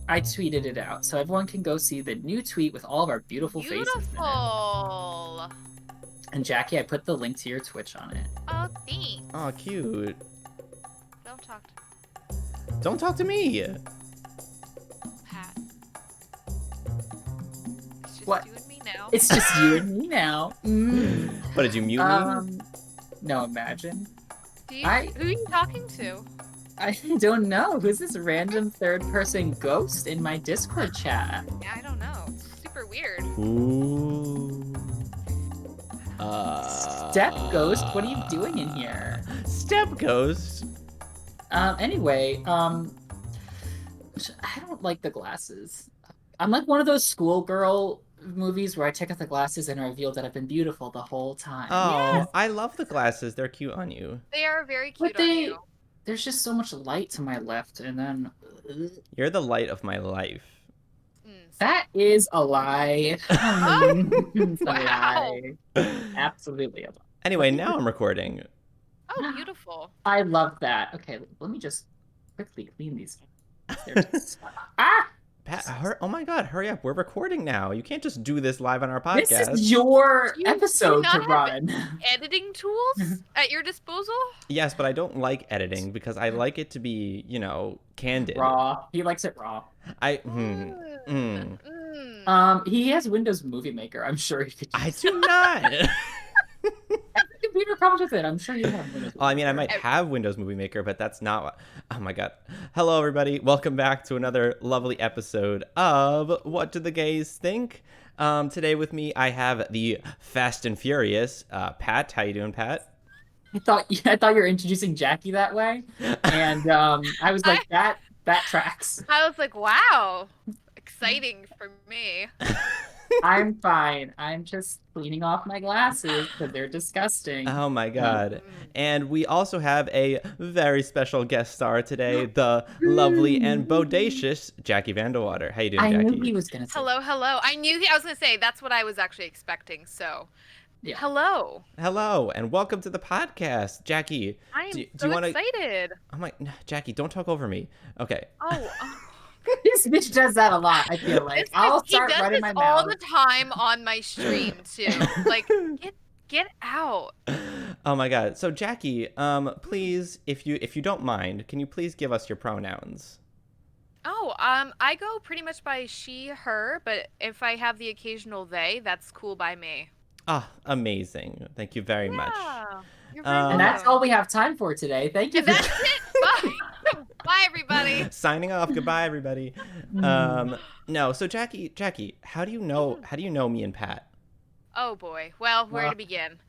I tweeted it out, so everyone can go see the new tweet with all of our beautiful faces in it. Beautiful. And Jackie, I put the link to your Twitch on it. Oh, thanks. Oh, cute. Don't talk to Don't talk to me. Pat. It's just What? you and me now. It's just you and me now. What, did you mute me? No, imagine. Who are you talking to? I don't know. Who's this random third-person ghost in my Discord chat? Yeah, I don't know. It's super weird. Ooh. Step Ghost, what are you doing in here? Step Ghost. Anyway, I don't like the glasses. I'm like one of those schoolgirl movies where I take off the glasses and I reveal that I've been beautiful the whole time. Oh, Yes. I love the glasses. They're cute on you. They are very cute But on you. there's just so much light to my left, and then You're the light of my life. that is a lie. It's a Wow. lie. Absolutely a lie. Anyway, now I'm recording. Oh, beautiful. I love that. Okay, let me just quickly clean these. They're just... Ah! Pat, oh my God, hurry up. We're recording now. You can't just do this live on our podcast. This is your Do you episode not to have run. Editing tools at your disposal? Yes, but I don't like editing because I like it to be, candid. Raw. He likes it raw. He has Windows Movie Maker. I'm sure he could. I do not. Every computer comes with it. I'm sure you have Windows. Well, I mean, I might have Windows Movie Maker, but that's not what... Oh my God. Hello, everybody. Welcome back to another lovely episode of What Do the Gays Think? Today with me, I have the Fast and Furious, Pat. How you doing, Pat? I thought you were introducing Jackie that way, and I was like, that tracks. I was like, wow. Exciting for me. I'm fine. I'm just cleaning off my glasses because they're disgusting. Oh my God. And we also have a very special guest star today, the lovely and bodacious Jackie Vandewater. How you doing, Jackie? I knew he was gonna say Hello. I was going to say, that's what I was actually expecting, so... Yeah. Hello. Hello, and welcome to the podcast, Jackie. I am wanna... excited. I'm like, Jackie, don't talk over me. Okay. Oh. This bitch does that a lot, I feel like. I'll start running my mouth. All the time on my stream, too. Like, get out. Oh my God. So, Jackie, please, if you don't mind, can you please give us your pronouns? Oh, I go pretty much by she, her, but if I have the occasional they, that's cool by me. Ah, amazing. Thank you very much. You're very welcome. And that's all we have time for today. Thank you. And that's it. Bye. Bye, everybody. Signing off. Goodbye, everybody. No. So Jackie, how do you know me and Pat? Oh boy. Well, where to begin?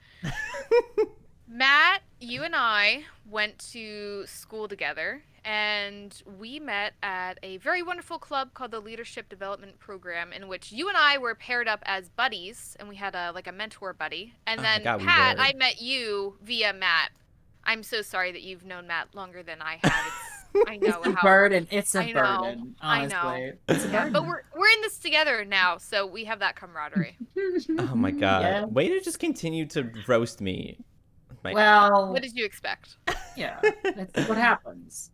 Matt, you and I went to school together, and we met at a very wonderful club called the Leadership Development Program, in which you and I were paired up as buddies, and we had a mentor buddy. And then Pat, I met you via Matt. I'm so sorry that you've known Matt longer than I have. I know it's a burden. It's a burden. Honestly. I know. It's a burden. But we're in this together now, so we have that camaraderie. Oh my God. Yeah. Way to just continue to roast me. Well, what did you expect? Yeah, that's what happens.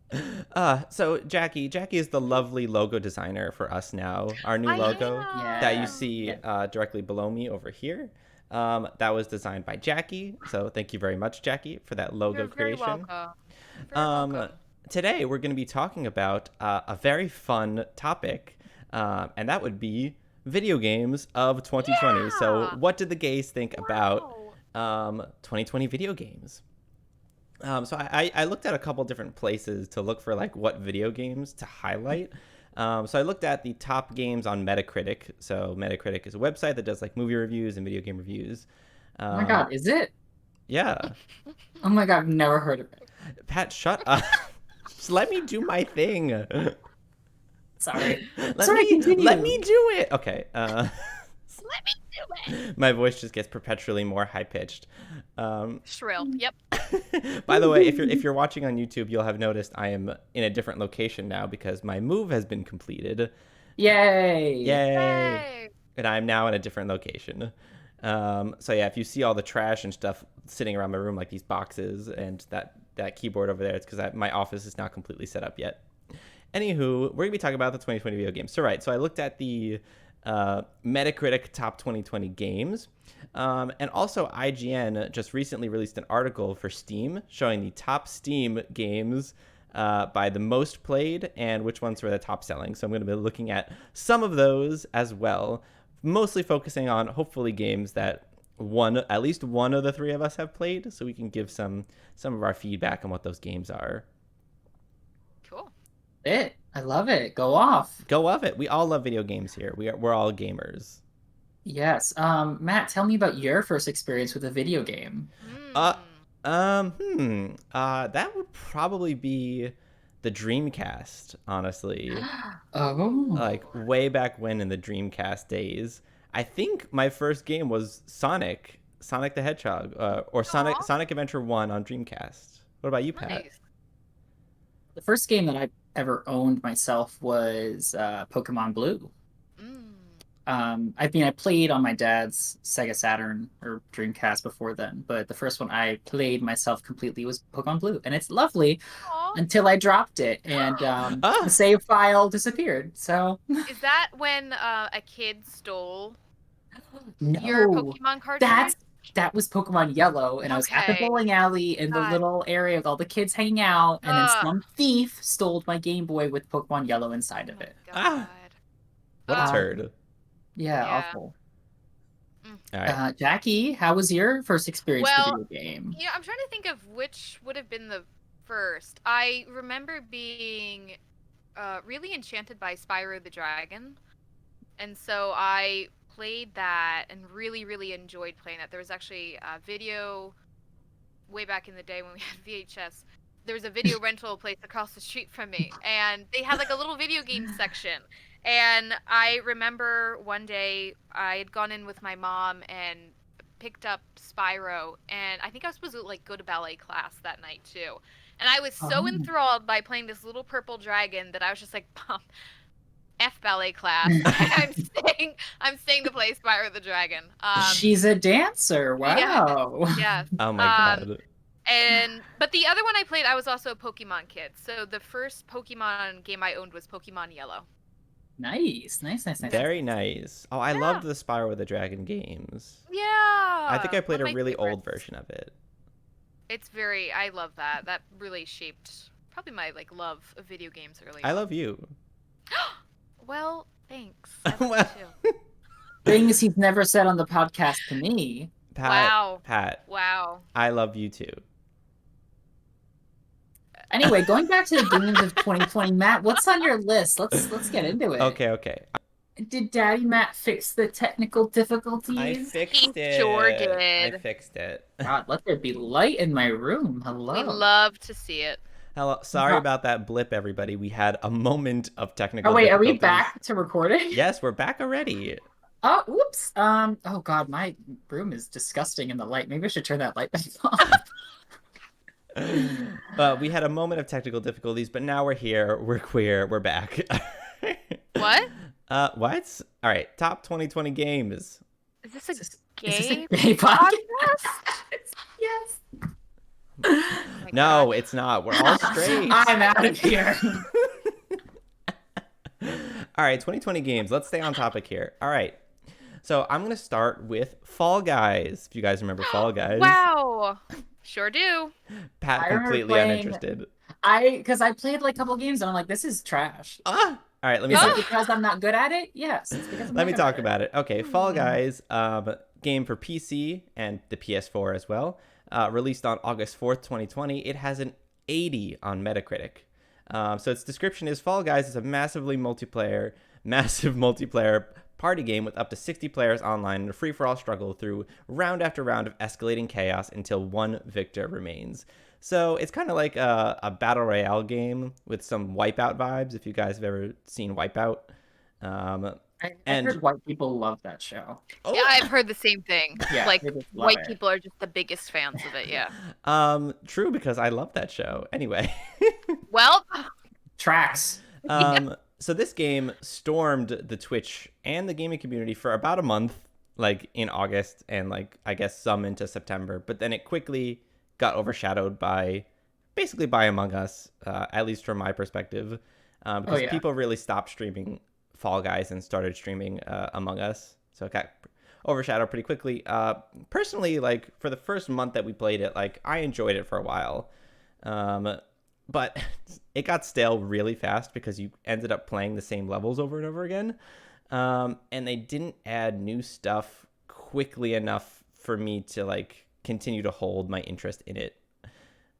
So Jackie is the lovely logo designer for us now. Our new logo that you see directly below me over here. That was designed by Jackie. So thank you very much, Jackie, for that logo creation. Very welcome. Today we're going to be talking about a very fun topic, and that would be video games of 2020. Yeah! So what did the gays think about 2020 video games? So I looked at a couple different places to look for like what video games to highlight. So I looked at the top games on Metacritic. So Metacritic is a website that does like movie reviews and video game reviews. Oh my God, is it? Yeah. Oh my God, I've never heard of it. Pat, shut up. Just let me do my thing. Sorry. Let me do it. Okay. Let me do it. My voice just gets perpetually more high pitched. Shrill. Yep. By the way, if you're watching on YouTube, you'll have noticed I am in a different location now because my move has been completed. Yay! Yay! And I'm now in a different location. So yeah, if you see all the trash and stuff sitting around my room, like these boxes and that keyboard over there, it's because my office is not completely set up yet. Anywho, we're gonna be talking about the 2020 video games. So I looked at the Metacritic top 2020 games, and also IGN just recently released an article for Steam showing the top Steam games by the most played and which ones were the top selling. So I'm going to be looking at some of those as well, mostly focusing on hopefully games that at least one of the three of us have played, so we can give some of our feedback on what those games are. Cool. I love it. Go off. Go of it. We all love video games here. We're all gamers. Yes. Matt, tell me about your first experience with a video game. That would probably be the Dreamcast, honestly. Oh. Like way back when in the Dreamcast days. I think my first game was Sonic the Hedgehog, or Sonic Adventure 1 on Dreamcast. What about you, Pat? Nice. The first game that I ever owned myself was Pokemon Blue. I played on my dad's Sega Saturn or Dreamcast before then, but the first one I played myself completely was Pokemon Blue, and it's lovely until I dropped it, and the save file disappeared. So is that when a kid stole no, your Pokemon cartridge? That was Pokemon Yellow, and I was at the bowling alley in the little area with all the kids hanging out, and then some thief stole my Game Boy with Pokemon Yellow inside of it. God. What a turd. Yeah, awful. All right. Jackie, how was your first experience with the video game? Yeah, I'm trying to think of which would have been the first. I remember being really enchanted by Spyro the Dragon, and so I played that and really, really enjoyed playing that. There was actually a video way back in the day when we had VHS. There was a video rental place across the street from me, and they had like a little video game section. And I remember one day I had gone in with my mom and picked up Spyro, and I think I was supposed to like go to ballet class that night too. And I was so enthralled by playing this little purple dragon that I was just like, Mom, F ballet class. I'm staying to play Spyro the Dragon. She's a dancer. Wow. Yeah. Oh my god. But the other one I played, I was also a Pokemon kid. So the first Pokemon game I owned was Pokemon Yellow. Nice. Very nice. Oh, I loved the Spyro the Dragon games. Yeah. I think I played a really old version of it. I love that. That really shaped probably my love of video games early. I love you. Well, thanks. I love you too. Things he's never said on the podcast to me. Pat. Wow. I love you too. Anyway, going back to the games of 2020, Matt, what's on your list? Let's get into it. Okay. Did Daddy Matt fix the technical difficulties? I fixed it. Sure did. I fixed it. God, let there be light in my room. Hello. We love to see it. Hello. Sorry about that blip, everybody. We had a moment of technical difficulties. Are we difficulties. back to recording? Yes, we're back already. Oh, whoops. Oh God, my room is disgusting in the light. Maybe I should turn that light back off. We had a moment of technical difficulties, but now we're here. We're queer. We're back. What? What? All right. Top 2020 games. Is this a gay podcast? Yes. No, it's not. We're all straight. I'm out of here. All right, 2020 games. Let's stay on topic here. All right. So I'm going to start with Fall Guys. If you guys remember Fall Guys. Wow. Sure do. Pat completely uninterested. Because I played a couple games and I'm like, this is trash. All right, let me. Is it because I'm not good at it? Yes. It's because let me talk about it. Okay, Fall Guys, game for PC and the PS4 as well. Released on August 4th, 2020. It has an 80 on Metacritic. So its description is Fall Guys is a massive multiplayer party game with up to 60 players online in a free-for-all struggle through round after round of escalating chaos until one victor remains. So it's kind of like a battle royale game with some Wipeout vibes, if you guys have ever seen Wipeout. I heard white people love that show. Oh. Yeah, I've heard the same thing. Yeah, white people are just the biggest fans of it, yeah. True, because I love that show. Anyway. Well. Tracks. So this game stormed the Twitch and the gaming community for about a month, in August and I guess some into September, but then it quickly got overshadowed by Among Us, at least from my perspective. Oh because yeah. people really stopped streaming Fall Guys and started streaming Among Us. So it got overshadowed pretty quickly. Personally, like for the first month that we played it, like I enjoyed it for a while. But it got stale really fast because you ended up playing the same levels over and over again. And they didn't add new stuff quickly enough for me to like continue to hold my interest in it.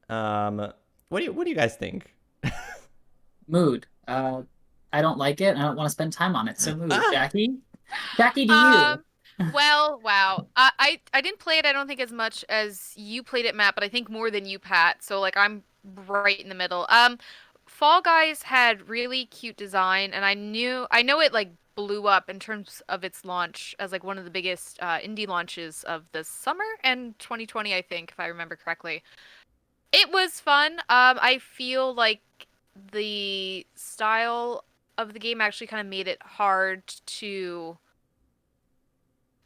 What do you guys think? Mood. I don't like it. I don't want to spend time on it. So mood. Ah, Jackie? Jackie, do you? Um, well, wow. I didn't play it, I don't think as much as you played it, Matt, but I think more than you, Pat. So like I'm right in the middle. Fall Guys had really cute design, and I know it like blew up in terms of its launch as like one of the biggest indie launches of the summer and 2020, I think, if I remember correctly. It was fun. I feel like the style of the game actually kind of made it hard to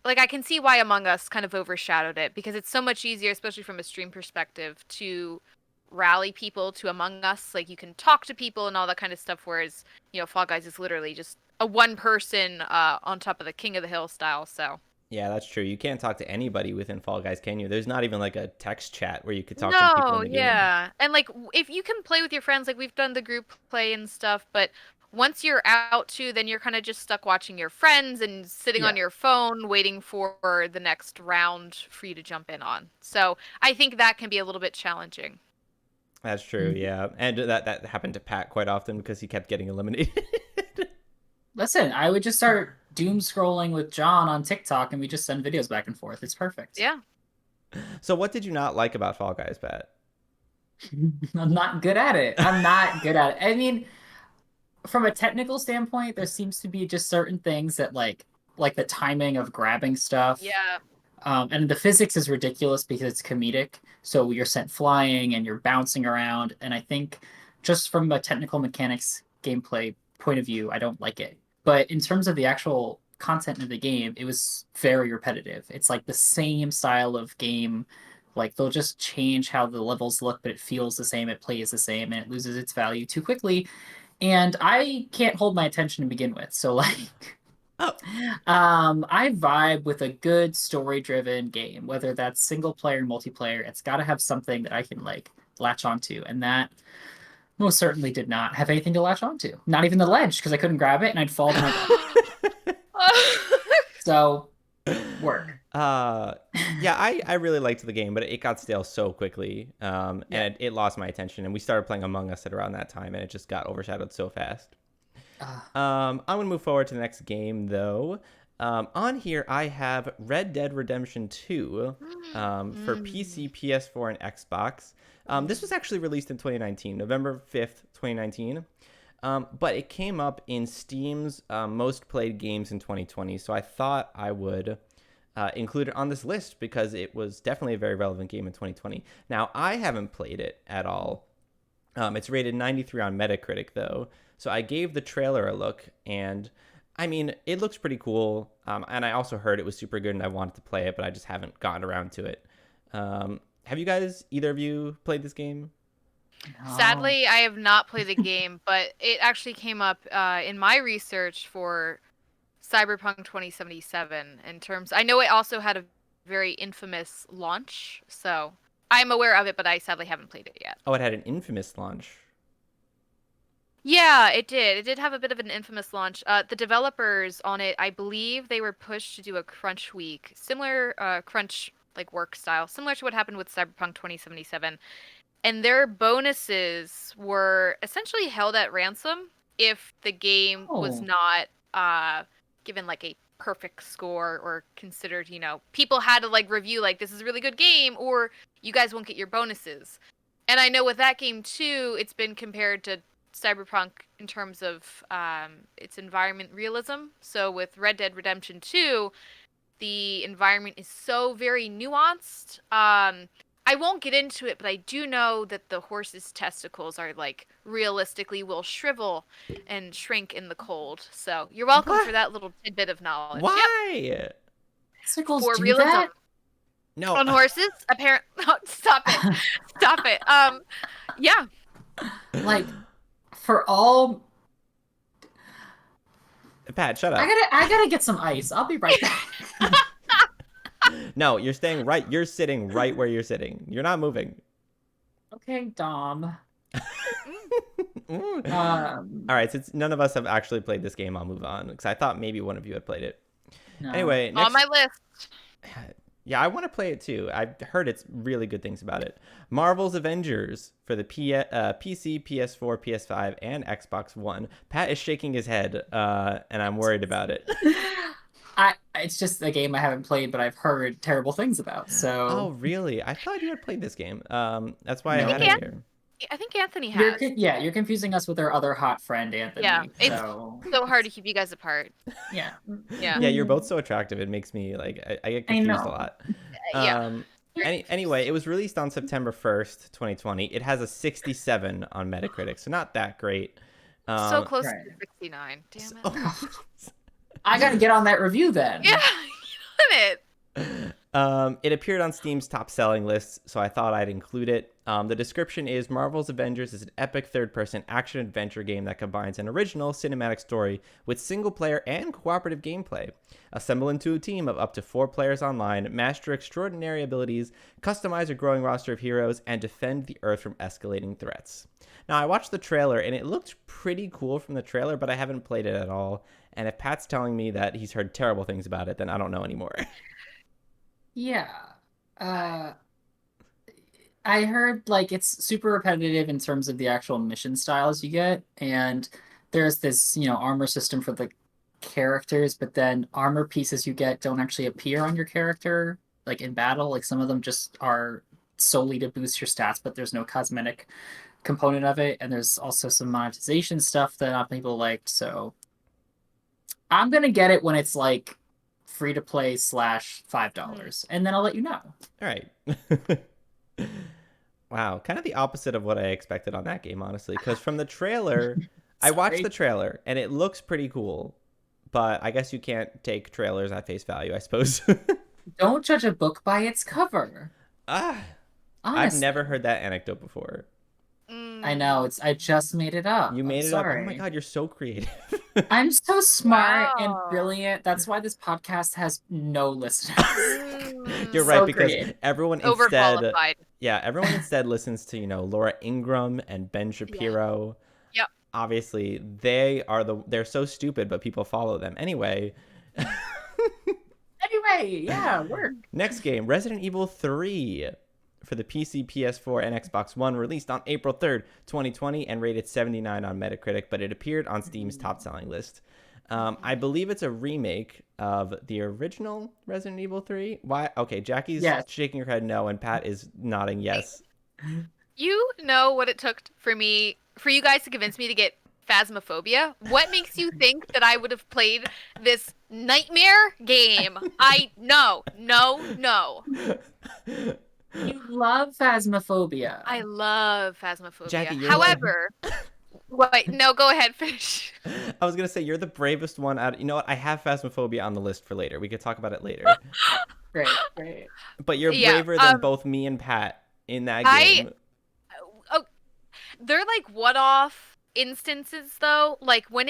like I can see why Among Us kind of overshadowed it because it's so much easier, especially from a stream perspective, to rally people to Among Us. Like you can talk to people and all that kind of stuff. Whereas Fall Guys is literally just a one person on top of the King of the Hill style. So yeah, that's true. You can't talk to anybody within Fall Guys, can you? There's not even like a text chat where you could talk to the people in no, the game. yeah, and like if you can play with your friends, like we've done the group play and stuff, but once you're out too, then you're kind of just stuck watching your friends and sitting on Yeah. your phone waiting for the next round for you to jump in on. So I think that can be a little bit challenging. That's true, Mhm. yeah. And that happened to Pat quite often because he kept getting eliminated. Listen, I would just start doom scrolling with John on TikTok and we just send videos back and forth. It's perfect. Yeah. So what did you not like about Fall Guys, Pat? I'm not good at it. I'm not good at it. I mean, from a technical standpoint, there seems to be just certain things that like the timing of grabbing stuff. Yeah. And the physics is ridiculous because it's comedic. So you're sent flying and you're bouncing around. And I think just from a technical mechanics gameplay point of view, I don't like it. But in terms of the actual content of the game, it was very repetitive. It's like the same style of game. Like they'll just change how the levels look, but it feels the same, it plays the same, and it loses its value too quickly. And I can't hold my attention to begin with. So like Oh, I vibe with a good story-driven game, whether that's single player, multiplayer. It's got to have something that I can like latch onto, and that most certainly did not have anything to latch onto. Not even the ledge, because I couldn't grab it and I'd fall to my death. So, work. uh, yeah, I really liked the game, but it got stale so quickly, Yeah. and it lost my attention. And we started playing Among Us at around that time, and it just got overshadowed so fast. Uh, I'm gonna move forward to the next game though. On here I have Red Dead Redemption 2 for PC, PS4, and Xbox. This was actually released in 2019, November 5th, 2019. But it came up in Steam's most played games in 2020, so I thought I would include it on this list because it was definitely a very relevant game in 2020. Now, I haven't played it at all. It's rated 93 on Metacritic, though. So I gave the trailer a look, and I mean, it looks pretty cool. And I also heard it was super good, and I wanted to play it, but I just haven't gotten around to it. Have you guys, either of you, played this game? no. Sadly, I have not played the game, but it actually came up in my research for Cyberpunk 2077 in terms I know it also had a very infamous launch, so I'm aware of it, but I sadly haven't played it yet. Oh, it had an infamous launch. Yeah, it did. It did have a bit of an infamous launch. The developers on it, I believe they were pushed to do a crunch week, similar crunch like work style, similar to what happened with Cyberpunk 2077. And their bonuses were essentially held at ransom if the game was Oh. not given like a perfect score or considered, people had to like review like this is a really good game or you guys won't get your bonuses. And I know with that game too, it's been compared to Cyberpunk in terms of its environment realism. So with Red Dead Redemption 2, the environment is so very nuanced. I won't get into it, but I do know that the horse's testicles are like realistically will shrivel and shrink in the cold. So you're welcome for What? that little tidbit of knowledge. Yep, Why? Sickles for do realism that? No. on horses. Apparently, stop it, stop it. Yeah, Like, for all Pat, shut up. I gotta get some ice. I'll be right back. No, you're staying right. You're sitting right where you're sitting. You're not moving. Okay, Dom. All right, since none of us have actually played this game, I'll move on because I thought maybe one of you had played it. No. Anyway, On next. my list. Yeah, I want to play it too. I've heard it's really good things about it. Marvel's Avengers for the PC, PS4, PS5, and Xbox One. Pat is shaking his head, and I'm worried about it. It's just a game I haven't played, but I've heard terrible things about. Oh, So really? I thought you had played this game. That's why I no. had it here. I think Anthony You're has. yeah, you're confusing us with our other hot friend Yeah, Anthony. it's So so hard to keep you guys apart. yeah. Yeah. Yeah, you're both so attractive. It makes me like I get I confused a know. lot. Yeah. Anyway, it was released on September 1st, 2020. It has a 67 on Metacritic, so not that great. So close right. to 69. Damn it. Oh. I gotta get on that review then. Yeah, you done it. It appeared on Steam's top selling lists, so I thought I'd include it. The description is Marvel's Avengers is an epic third-person action-adventure game that combines an original cinematic story with single-player and cooperative gameplay. Assemble into a team of up to 4 players online, master extraordinary abilities, customize a growing roster of heroes, and defend the Earth from escalating threats. Now, I watched the trailer, and it looked pretty cool from the trailer, but I haven't played it at all. And if Pat's telling me that he's heard terrible things about it, then I don't know anymore. Yeah. I heard like it's super repetitive in terms of the actual mission styles you get, and there's this, armor system for the characters, but then armor pieces you get don't actually appear on your character like in battle. Like some of them just are solely to boost your stats, but there's no cosmetic component of it, and there's also some monetization stuff that not people liked. So I'm gonna get it when it's like free to play slash $5, and then I'll let you know. All right. Wow, kind of the opposite of what I expected on that game, honestly. Because from the trailer, I watched the trailer and it looks pretty cool, but I guess you can't take trailers at face value, I suppose. Don't judge a book by its cover. I've Honestly. never heard that anecdote before. I know, I just made it up. You made I'm it up. Oh sorry. my God, you're so creative. I'm so smart and Wow. brilliant. That's why this podcast has no listeners. You're So right, because creative. everyone instead, Overqualified. everyone instead listens to, Laura Ingram and Ben Shapiro. Yep. Obviously, they're so stupid, but people follow them. Anyway. Anyway, yeah, work. Next game, Resident Evil 3 for the PC, PS4, and Xbox One, released on April 3rd, 2020, and rated 79 on Metacritic, but it appeared on Steam's top-selling list. I believe it's a remake of the original Resident Evil 3. Why? Okay, Jackie's shaking her head no, and Pat is nodding yes. You know what it took for you guys to convince me to get Phasma Phobia? What makes you think that I would have played this nightmare game? No. You love Phasma Phobia. I love Phasma Phobia. Jackie, However, wait, no, go ahead, finish. I was going to say, you're the bravest one out. You know what? I have Phasmophobia on the list for later. We could talk about it later. Great. But you're braver than both me and Pat in that game. They're like one-off instances, though. Like when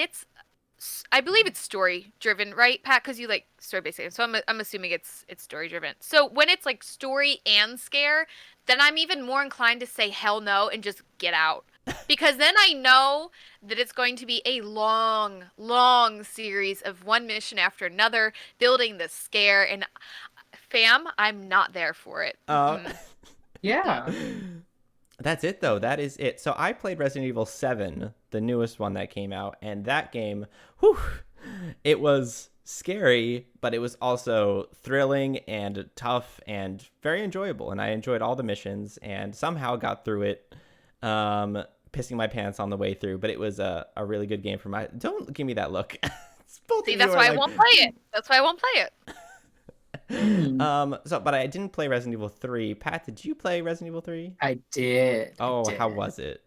I believe it's story driven, right, Pat? Because you like story based games, so I'm assuming it's story driven. So when it's like story and scare, then I'm even more inclined to say hell no and just get out, because then I know that it's going to be a long, long series of one mission after another, building the scare. And fam, I'm not there for it. Yeah. That's it, though. That is it. So I played Resident Evil 7, the newest one that came out, and that game, it was scary, but it was also thrilling and tough and very enjoyable. And I enjoyed all the missions and somehow got through it, pissing my pants on the way through. But it was a really good game for my... Don't give me that look. See, that's why I won't play it. That's why I won't play it. But I didn't play Resident Evil 3. Pat, did you play Resident Evil 3? I did. How was it?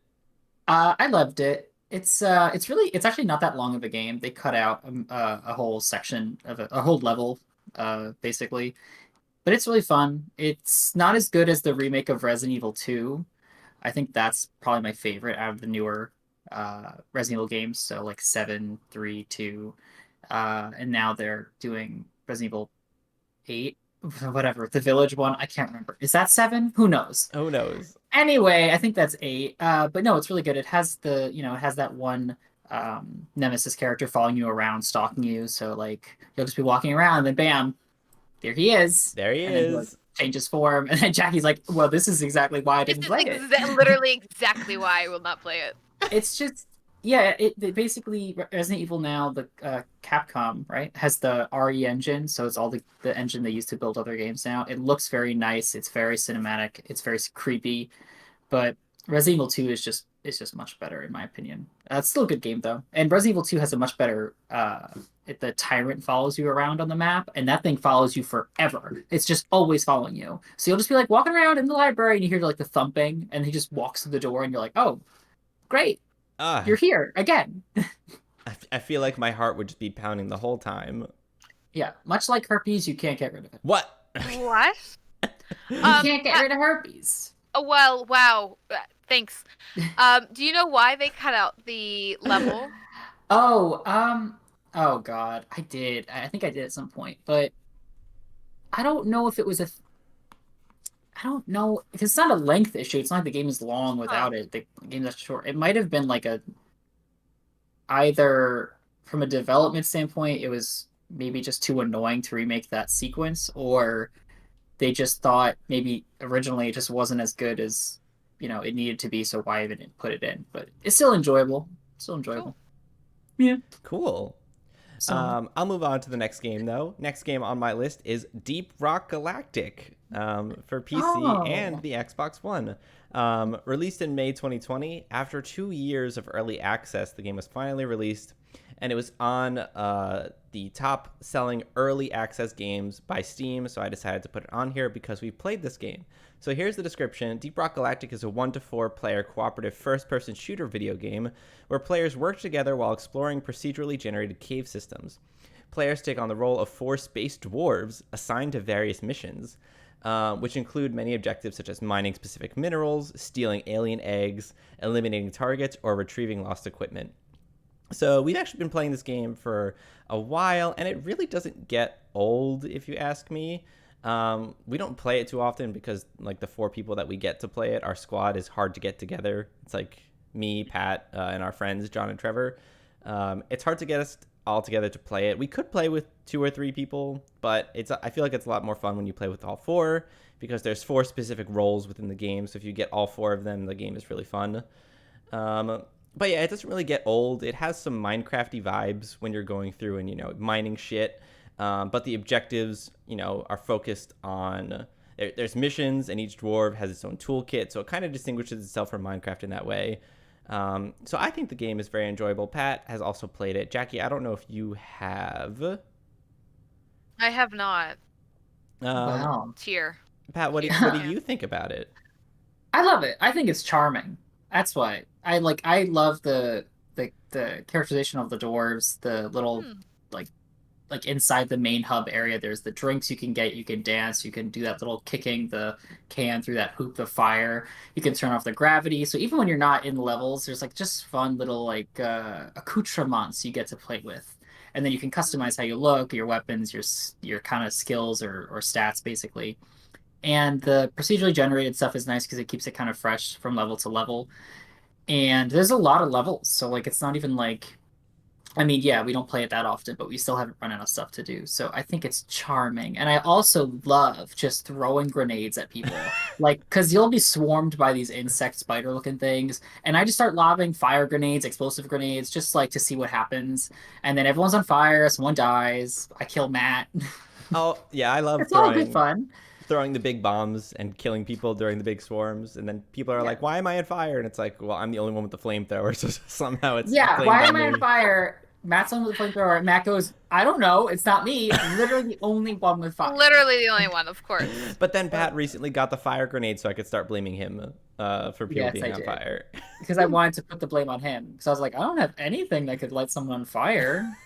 I loved it. It's actually not that long of a game. They cut out a whole section of a whole level, basically, but it's really fun. It's not as good as the remake of Resident Evil 2. I think that's probably my favorite out of the newer Resident Evil games. So like 7, 3, 2. and now they're doing Resident Evil 8, whatever, the Village one. I can't remember. Is that 7? Who knows? Who knows? Anyway, I think that's 8. But no, it's really good. It has it has that one Nemesis character following you around, stalking you. So like you'll just be walking around, and then bam, there he is. There he And then he like is. changes form, and then Jackie's like, "Well, this is exactly why I This didn't is play it." literally exactly why I will not play it. It's just yeah, it basically Resident Evil now the Capcom right has the RE engine, so it's all the engine they use to build other games now. It looks very nice. It's very cinematic. It's very creepy, but Resident Evil 2 is just much better in my opinion. It's still a good game though, and Resident Evil 2 has a much better. The tyrant follows you around on the map, and that thing follows you forever. It's just always following you. So you'll just be like walking around in the library, and you hear like the thumping, and he just walks through the door, and you're like, "Oh, great, Ah, you're here again." I feel like my heart would just be pounding the whole time. Yeah, much like herpes, you can't get rid of it. What? What? You can't get rid of herpes. Oh, well, wow. Thanks. Do you know why they cut out the level? Oh, oh God, I did. I think I did at some point, but I don't know if it was I don't know because it's not a length issue. It's not like the game is long without it. The game that's short. It might have been like either from a development standpoint, it was maybe just too annoying to remake that sequence, or they just thought maybe originally it just wasn't as good as it needed to be. So why even put it in? But it's still enjoyable. Still enjoyable. Cool. Yeah. Cool. So I'll move on to the next game, though. Next game on my list is Deep Rock Galactic for PC and the Xbox One. Released in May 2020, after 2 years of early access, the game was finally released, and it was on the top-selling early access games by Steam, so I decided to put it on here because we played this game. So here's the description. Deep Rock Galactic is a 1 to 4 player cooperative first-person shooter video game where players work together while exploring procedurally generated cave systems. Players take on the role of 4 space dwarves assigned to various missions, which include many objectives such as mining specific minerals, stealing alien eggs, eliminating targets, or retrieving lost equipment. So we've actually been playing this game for a while, and it really doesn't get old, if you ask me. We don't play it too often because like the 4 people that we get to play it, our squad is hard to get together. It's like me, Pat, and our friends, John and Trevor. It's hard to get us all together to play it. We could play with 2 or 3 people, but I feel like it's a lot more fun when you play with all 4 because there's 4 specific roles within the game. So if you get all 4 of them, the game is really fun. But yeah, it doesn't really get old. It has some Minecrafty vibes when you're going through and mining shit. But the objectives, are focused on there's missions, and each dwarf has its own toolkit, so it kind of distinguishes itself from Minecraft in that way. So I think the game is very enjoyable. Pat has also played it. Jackie, I don't know if you have. I have not. wow. Tear. Pat, what do you think about it? I love it. I think it's charming. That's why I love the characterization of the dwarves, the little like inside the main hub area. There's the drinks you can get, you can dance, you can do that little kicking the can through that hoop of fire. You can turn off the gravity. So even when you're not in levels, there's like just fun little like accoutrements you get to play with. And then you can customize how you look, your weapons, your kind of skills or stats basically. And the procedurally generated stuff is nice because it keeps it kind of fresh from level to level. And there's a lot of levels, so like it's not even like I mean, yeah, we don't play it that often, but we still haven't run out of stuff to do. So I think it's charming. And I also love just throwing grenades at people. Like, because you'll be swarmed by these insect spider looking things. And I just start lobbing fire grenades, explosive grenades, just like to see what happens. And then everyone's on fire, someone dies. I kill Matt. Oh, yeah, I love It's all good fun. throwing the big bombs and killing people during the big swarms, and then people are like, why am I on fire? And it's like, well, I'm the only one with the flamethrower, so somehow it's why am I on fire? Matt's on with the flamethrower. Matt goes, I don't know, it's not me. I'm literally the only one with fire. Literally the only one, of course. But then Pat recently got the fire grenade, so I could start blaming him for people being on fire. Because I wanted to put the blame on him. Because I was like, I don't have anything that could light someone on fire.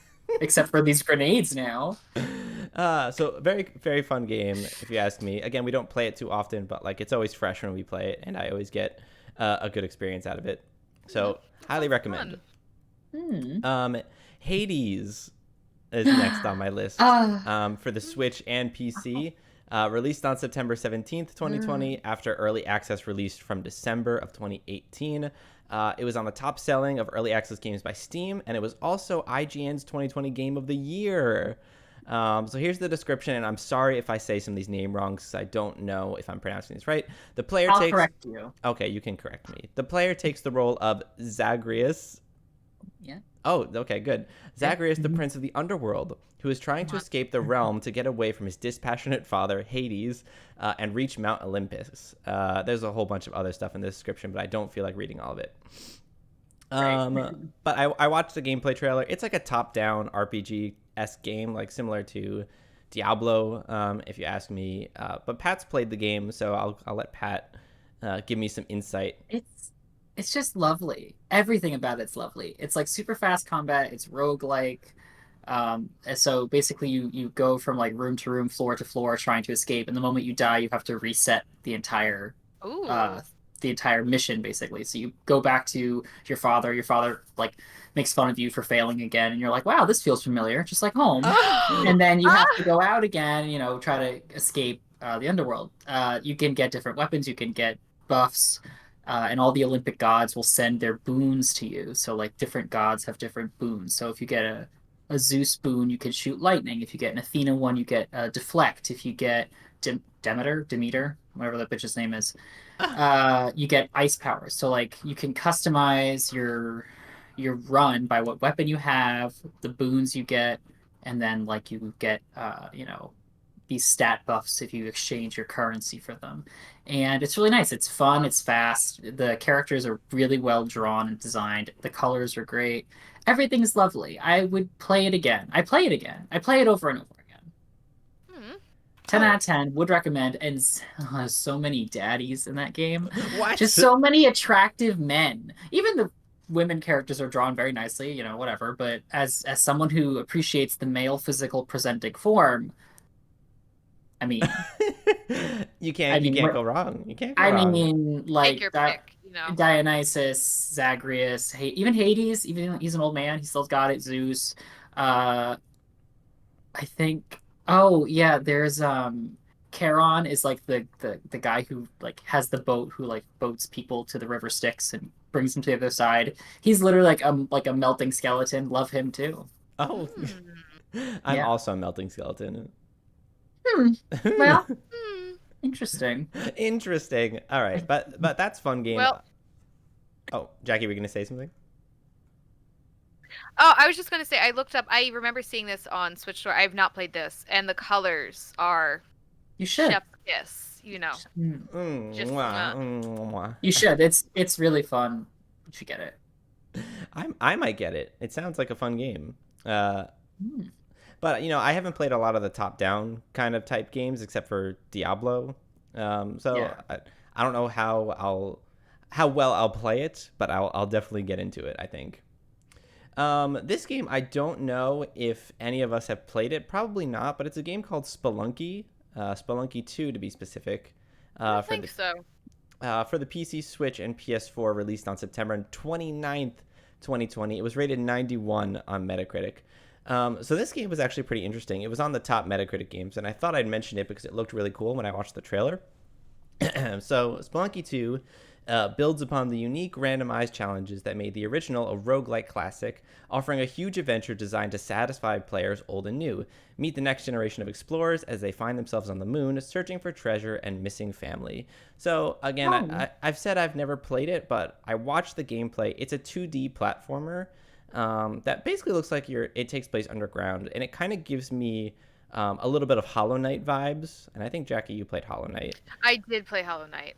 Except for these grenades now. So very, very fun game, if you ask me. Again, we don't play it too often, but like it's always fresh when we play it, and I always get a good experience out of it. So highly recommend. Hmm. Hades is next on my list. Uh, For the Switch and PC. Released on September 17th, 2020, after early access released from December of 2018. It was on the top selling of early access games by Steam, and it was also IGN's 2020 Game of the Year. So here's the description, and I'm sorry if I say some of these name wrongs because I don't know if I'm pronouncing these right. The player I'll takes... correct you. Okay, you can correct me. The player takes the role of Zagreus. Yeah. Oh, okay, good. Zagreus, the Mhm. prince of the underworld, who is trying to escape the realm to get away from his dispassionate father, Hades, and reach Mount Olympus. There's a whole bunch of other stuff in the description, but I don't feel like reading all of it. Right. But I watched the gameplay trailer. It's like a top-down RPG-esque game, like similar to Diablo, if you ask me. But Pat's played the game, so I'll let Pat give me some insight. It's just lovely. Everything about it's lovely. It's like super fast combat. It's roguelike. And so basically you go from like room to room, floor to floor, trying to escape. And the moment you die, you have to reset Ooh. the entire mission basically. So you go back to your father. Your father like makes fun of you for failing again, and you're like, wow, this feels familiar, just like home. And then you have to go out again, try to escape the underworld. You can get different weapons, you can get buffs, and all the Olympic gods will send their boons to you. So like different gods have different boons. So if you get a Zeus boon, you can shoot lightning. If you get an Athena one, you get deflect. If you get Demeter, whatever that bitch's name is, you get ice powers. So like you can customize your run by what weapon you have, the boons you get, and then like you get these stat buffs if you exchange your currency for them. And it's really nice. It's fun, it's fast. The characters are really well drawn and designed. The colors are great. Everything's lovely. I would play it again. I play it again. I play it over and over again. Hmm. 10 out of 10, would recommend. And so many daddies in that game. What? Just so many attractive men. Even the women characters are drawn very nicely, whatever. But as someone who appreciates the male physical presenting form, I mean, you I can't mean, go wrong. You can't go I wrong. mean, Take like your that. pick. Dionysus, Zagreus, even Hades, even though he's an old man, he still's got it. Zeus, uh, I think. Oh yeah, there's Charon is like the guy who like has the boat who like boats people to the river Styx and brings them to the other side. He's literally like a melting skeleton. Love him too. Oh, Hmm. I'm Yeah. also a melting skeleton. Hmm. Well, Hmm. interesting. Interesting. All right, but that's fun game. Well, Oh, Jackie, were you gonna say something? oh, I was just gonna say I looked up. I remember seeing this on Switch Store. I have not played this, and the colors are You should. chef's kiss. Just Mwah, mwah. You should. It's really fun. You should get it. I might get it. It sounds like a fun game. Hmm. But I haven't played a lot of the top-down kind of type games except for Diablo. So Yeah. I don't know how well I'll play it, but I'll definitely get into it, I think. This game, I don't know if any of us have played it. Probably not, but it's a game called Spelunky. Spelunky 2 to be specific. I For think the so. for the PC, Switch, and PS4, released on September 29th, 2020. It was rated 91 on Metacritic. So this game was actually pretty interesting. It was on the top Metacritic games, and I thought I'd mention it because it looked really cool when I watched the trailer. So Spelunky 2 builds upon the unique randomized challenges that made the original a roguelike classic, offering a huge adventure designed to satisfy players old and new. Meet the next generation of explorers as they find themselves on the moon, searching for treasure and missing family. So again, Oh. I've said I've never played it, but I watched the gameplay. It's a 2D platformer that basically looks like it takes place underground, and it kind of gives me a little bit of Hollow Knight vibes. And I think, Jackie, you played Hollow Knight. I did play Hollow Knight.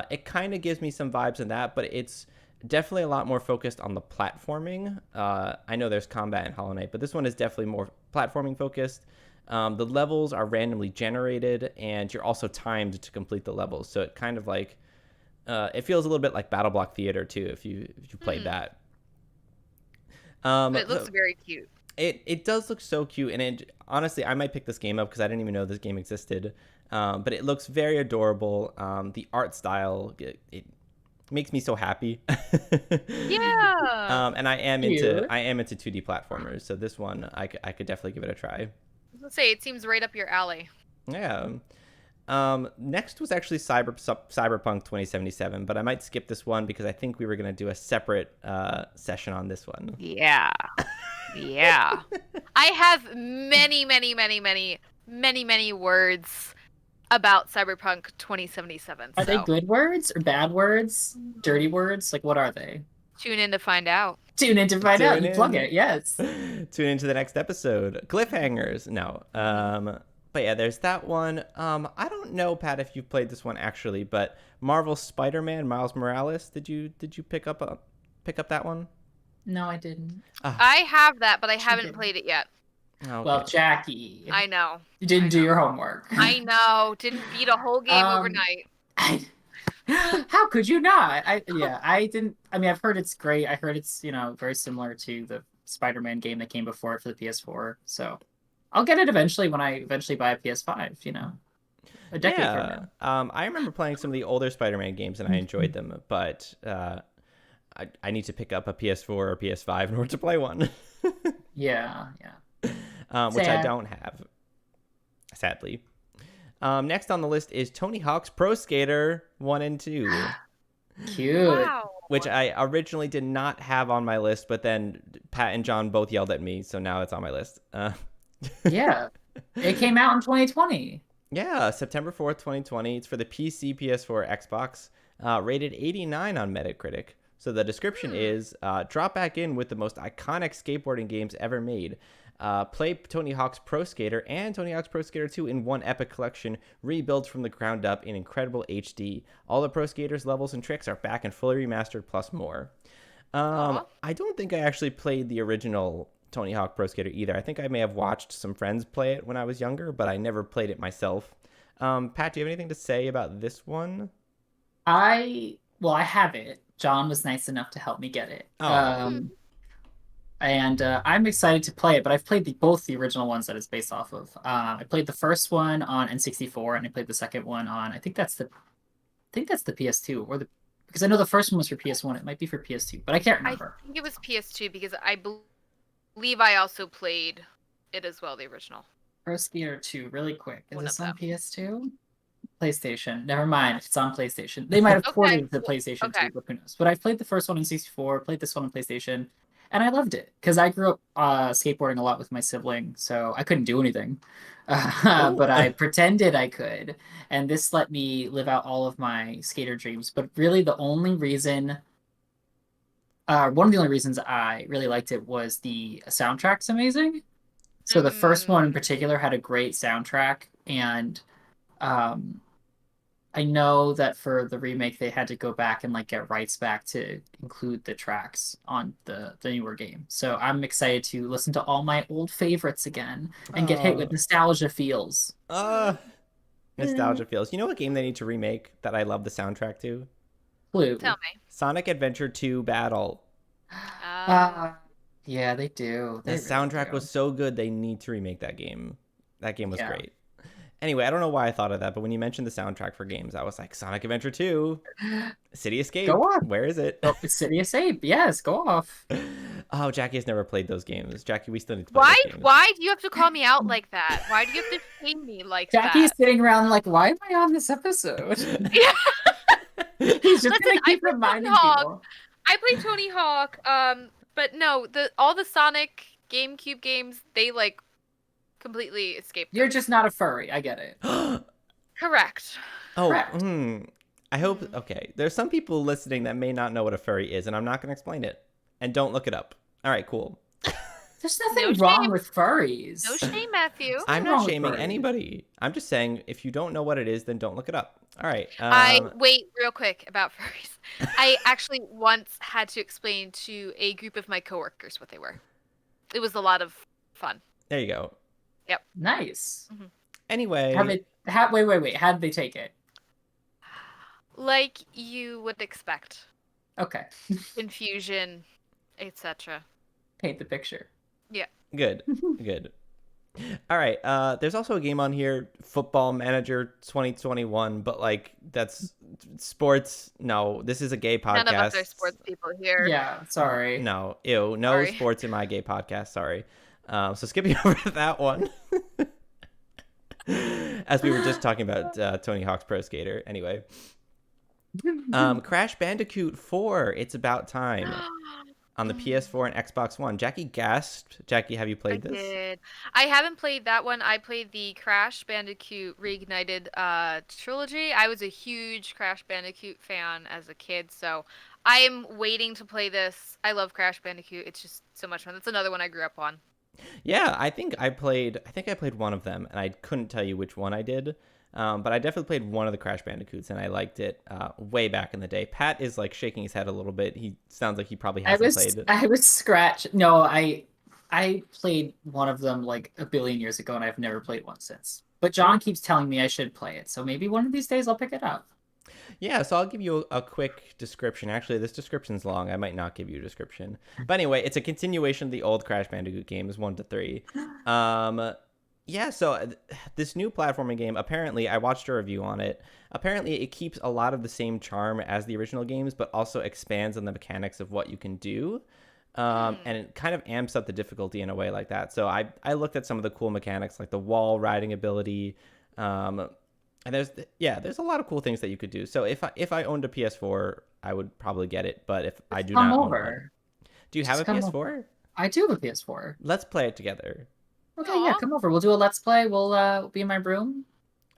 It kind of gives me some vibes in that, but it's definitely a lot more focused on the platforming. I know there's combat in Hollow Knight, but this one is definitely more platforming focused. The levels are randomly generated, and you're also timed to complete the levels. So it kind of like it feels a little bit like Battle Block Theater too, if you played that. But it looks So very cute. it does look so cute, and honestly, I might pick this game up because I didn't even know this game existed. But it looks very adorable. The art style, Makes me so happy. Yeah. And I am Cute. into 2D platformers, so this one I could definitely give it a try. I was gonna say, it seems right up your alley. Yeah. Next was actually Cyberpunk 2077, but I might skip this one because I think we were gonna do a separate session on this one. Yeah. Yeah. I have many words about Cyberpunk 2077. Are they So good words or bad words? Dirty words? Like, what are they? tune in to find out. Tune in to find out. Tune You plug in. it. Yes. Tune into the next episode. Cliffhangers. No. But yeah, there's that one. I don't know, Pat, if you've played this one actually, but Marvel Spider-Man Miles Morales. Did you pick up that one? No, I didn't. I have that, but I haven't didn't. played it yet. Okay. Well, Jackie, I know. you didn't do your homework. I know. Didn't beat a whole game overnight. How could you not? I didn't. I mean, I've heard it's great. I heard it's very similar to the Spider-Man game that came before it for the PS4. So I'll get it eventually when I eventually buy a PS5. A decade from now. I remember playing some of the older Spider-Man games and I enjoyed them, but I need to pick up a PS4 or PS5 in order to play one. Yeah. Which I don't have, sadly. Next on the list is Tony Hawk's Pro Skater 1 and 2. Cute. Wow. Which I originally did not have on my list, but then Pat and John both yelled at me, so now it's on my list. Yeah. It came out in 2020. Yeah, September 4th, 2020. It's for the PC, PS4, Xbox. Rated 89 on Metacritic. So the description is, drop back in with the most iconic skateboarding games ever made. Play Tony Hawk's Pro Skater and Tony Hawk's Pro Skater 2 in one epic collection, rebuilt from the ground up in incredible HD. All the Pro Skaters levels and tricks are back and fully remastered, plus more. I don't think I actually played the original Tony Hawk Pro Skater either. I think I may have watched some friends play it when I was younger, but I never played it myself. Pat, do you have anything to say about this one? I have it. John was nice enough to help me get it. Oh. And I'm excited to play it, but I've played both the original ones that it's based off of. I played the first one on N64, and I played the second one on I think that's the PS2 because I know the first one was for PS1. It might be for PS2, but I can't remember. I think it was PS2 because I believe I also played it as well, the original. Pro Skater 2, really quick. Is One this of on them. PS2? PlayStation. Never mind. It's on PlayStation. They might have ported it to PlayStation 2, but who knows? But I've played the first one on 64, played this one on PlayStation, and I loved it because I grew up skateboarding a lot with my sibling, so I couldn't do anything. But I pretended I could, and this let me live out all of my skater dreams. But really, one of the only reasons I really liked it was the soundtrack's amazing. So the first one in particular had a great soundtrack, and I know that for the remake they had to go back and get rights back to include the tracks on the newer game. So I'm excited to listen to all my old favorites again and get hit with nostalgia feels. Nostalgia feels. You know what game they need to remake that I love the soundtrack to? Clue. Tell me. Sonic Adventure 2 Battle. Yeah, they do. The soundtrack was so good, they need to remake that game. That game was great. Anyway, I don't know why I thought of that, but when you mentioned the soundtrack for games, I was like, Sonic Adventure 2, City Escape. Go on. Where is it? Oh, City Escape. Yes, go off. Oh, Jackie has never played those games. Jackie, we still need to play those games. Why do you have to call me out like that? Why do you have to shame me like Jackie's that? sitting around like, why am I on this episode? Yeah. He's just gonna keep reminding people. I play Tony Hawk, but no, all the Sonic GameCube games, they completely escaped. You're just not a furry. I get it. Correct. Oh, Correct. I hope. Okay, there's some people listening that may not know what a furry is, and I'm not going to explain it. And don't look it up. All right, cool. There's nothing wrong with furries. No shame, Matthew. I'm not shaming anybody. I'm just saying if you don't know what it is, then don't look it up. All right. Wait, real quick about furries. I actually once had to explain to a group of my coworkers what they were. It was a lot of fun. There you go. Yep. Nice. Mm-hmm. Anyway. Wait. How did they take it? Like you would expect. Okay. Confusion, etc. Paint the picture. Yeah. Good. Good. All right. There's also a game on here, Football Manager 2021, but like that's sports. No, this is a gay None of us are podcast. sports people here. Yeah, sorry. No, ew, no Sorry. sports in my gay podcast. Sorry. So skipping over that one, as we were just talking about Tony Hawk's Pro Skater. Anyway, Crash Bandicoot 4. It's about time on the PS4 and Xbox One. Jackie gasped. Jackie, have you I played this? did. I haven't played that one. I played the Crash Bandicoot Reignited trilogy. I was a huge Crash Bandicoot fan as a kid, so I am waiting to play this. I love Crash Bandicoot. It's just so much fun. That's another one I grew up on. Yeah, I think I played one of them, and I couldn't tell you which one I did. But I definitely played one of the Crash Bandicoots, and I liked it way back in the day. Pat is like shaking his head a little bit. He sounds like he probably I hasn't was played it. I was scratch. No, I played one of them like a billion years ago, and I've never played one since. But John keeps telling me I should play it, so maybe one of these days I'll pick it up. Yeah, so I'll give you a quick description. Actually, this description's long. I might not give you a description. But anyway, it's a continuation of the old Crash Bandicoot games, 1 to 3. Um, yeah, so this new platforming game, apparently, I watched a review on it. Apparently, it keeps a lot of the same charm as the original games, but also expands on the mechanics of what you can do. And it kind of amps up the difficulty in a way like that. So I looked at some of the cool mechanics, like the wall riding ability. Um, and there's a lot of cool things that you could do. So if I owned a PS4, I would probably get it. But if I Just do come not own one, over. do you have Just a come PS4? over. I do have a PS4. Let's play it together. Okay, yeah, Aw. come over. We'll do a let's play. We'll be in my room.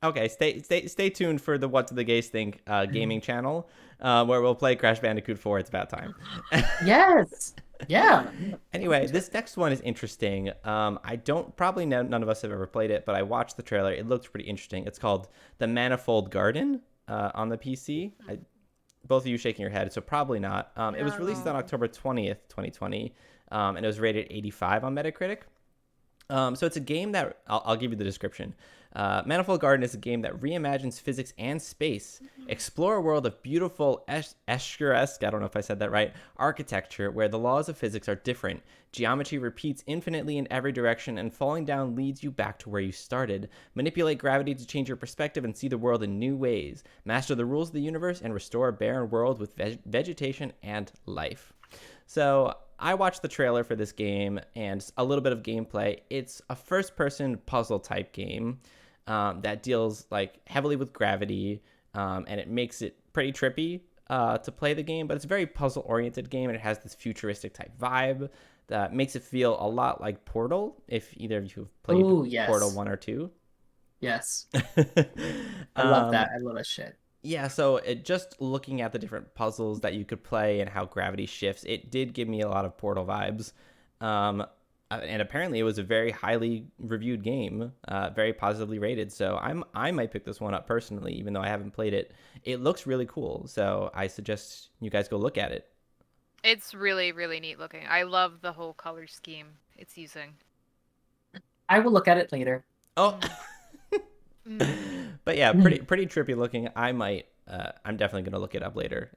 Okay, stay tuned for the What Do the Gays Think gaming channel, where we'll play Crash Bandicoot 4. It's about time. Yes. Yeah. Anyway, this next one is interesting. I don't probably none of us have ever played it, but I watched the trailer. It looked pretty interesting. It's called the Manifold Garden on the PC. Both of you shaking your head, so probably not. It was released on No. October 20th, 2020, and it was rated 85 on Metacritic. So it's a game that I'll give you the description. Manifold Garden is a game that reimagines physics and space. Explore a world of beautiful Escher-esque, I don't know if I said that right, architecture where the laws of physics are different. Geometry repeats infinitely in every direction, and falling down leads you back to where you started. Manipulate gravity to change your perspective and see the world in new ways. Master the rules of the universe and restore a barren world with vegetation and life. So I watched the trailer for this game and a little bit of gameplay. It's a first-person puzzle type game that deals like heavily with gravity, and it makes it pretty trippy to play the game. But it's a very puzzle-oriented game, and it has this futuristic type vibe that makes it feel a lot like Portal. If either of you have played Ooh, yes. Portal 1 or 2. Yes. I love that. I love that shit. Yeah, so just looking at the different puzzles that you could play and how gravity shifts, it did give me a lot of Portal vibes. And apparently it was a very highly reviewed game, very positively rated. So I might pick this one up personally, even though I haven't played it. It looks really cool, so I suggest you guys go look at it. It's really, really neat looking. I love the whole color scheme it's using. I will look at it later. Oh, Mm. but yeah, pretty trippy looking. I'm definitely gonna look it up later.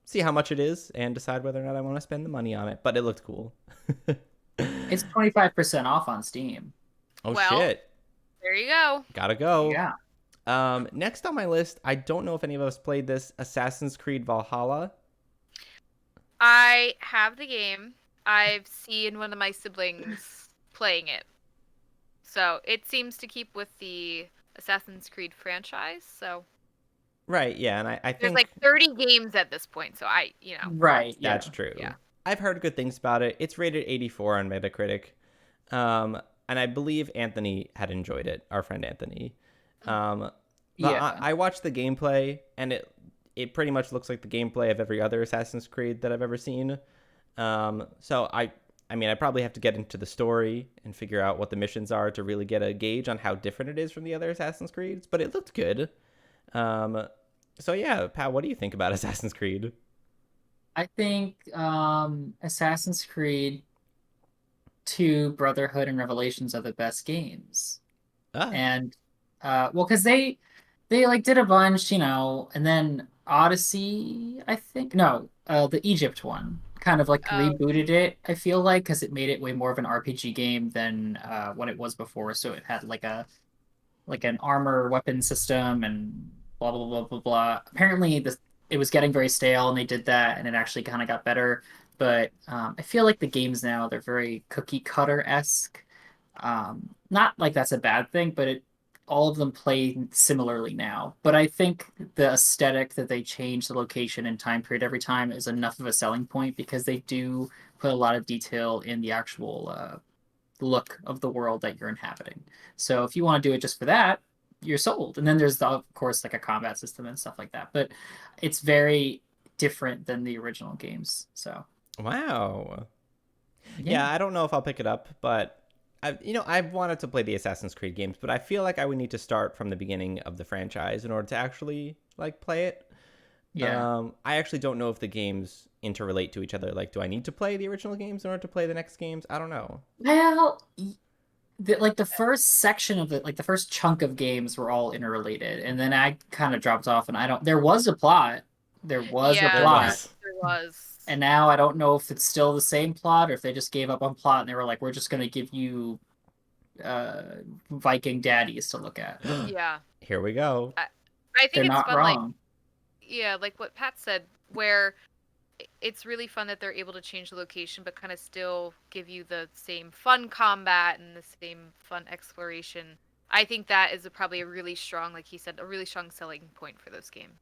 See how much it is and decide whether or not I want to spend the money on it. But it looked cool. It's 25% off on Steam. Oh Well, shit! There you go. Gotta go. Yeah. Next on my list, I don't know if any of us played this, Assassin's Creed Valhalla. I have the game. I've seen one of my siblings playing it. So it seems to keep with the Assassin's Creed franchise. So Right, yeah, and I there's think like 30 games at this point. So Right. Yeah. that's true. Yeah. I've heard good things about it. It's rated 84 on Metacritic. And I believe Anthony had enjoyed it, our friend Anthony. But Yeah. I watched the gameplay, and it pretty much looks like the gameplay of every other Assassin's Creed that I've ever seen. So I mean, I probably have to get into the story and figure out what the missions are to really get a gauge on how different it is from the other Assassin's Creeds, but it looked good. So yeah, Pat, what do you think about Assassin's Creed? I think Assassin's Creed 2, Brotherhood, and Revelations are the best games. Ah, And well, because they like did a bunch, and then Odyssey, I think. No, the Egypt one kind of like Oh, rebooted it, I feel like, because it made it way more of an RPG game than what it was before. So it had like an armor weapon system and blah blah blah blah blah. Apparently, this it was getting very stale, and they did that, and it actually kind of got better. But I feel like the games now they're very cookie cutter esque. Not like that's a bad thing, but all of them play similarly now. But I think the aesthetic that they change the location and time period every time is enough of a selling point because they do put a lot of detail in the actual look of the world that you're inhabiting. So if you want to do it just for that, you're sold. And then there's of course like a combat system and stuff like that. But it's very different than the original games. So Wow. yeah. Yeah, I don't know if I'll pick it up, but I've wanted to play the Assassin's Creed games, but I feel like I would need to start from the beginning of the franchise in order to actually like play it. Yeah. I actually don't know if the games interrelate to each other. Like, do I need to play the original games in order to play the next games? I don't know. Well, like the first section of it, like the first chunk of games were all interrelated, and then I kind of dropped off, and I don't. There was a plot. There was a There yeah, plot, was. there was. and now I don't know if it's still the same plot or if they just gave up on plot and they were like, we're just gonna give you uh Viking daddies to look at. Yeah. Here we go. I They're think it's not fun, like, wrong. yeah, like what Pat said, where it's really fun that they're able to change the location, but kind of still give you the same fun combat and the same fun exploration. I think that is probably a really strong, like he said, a really strong selling point for those games.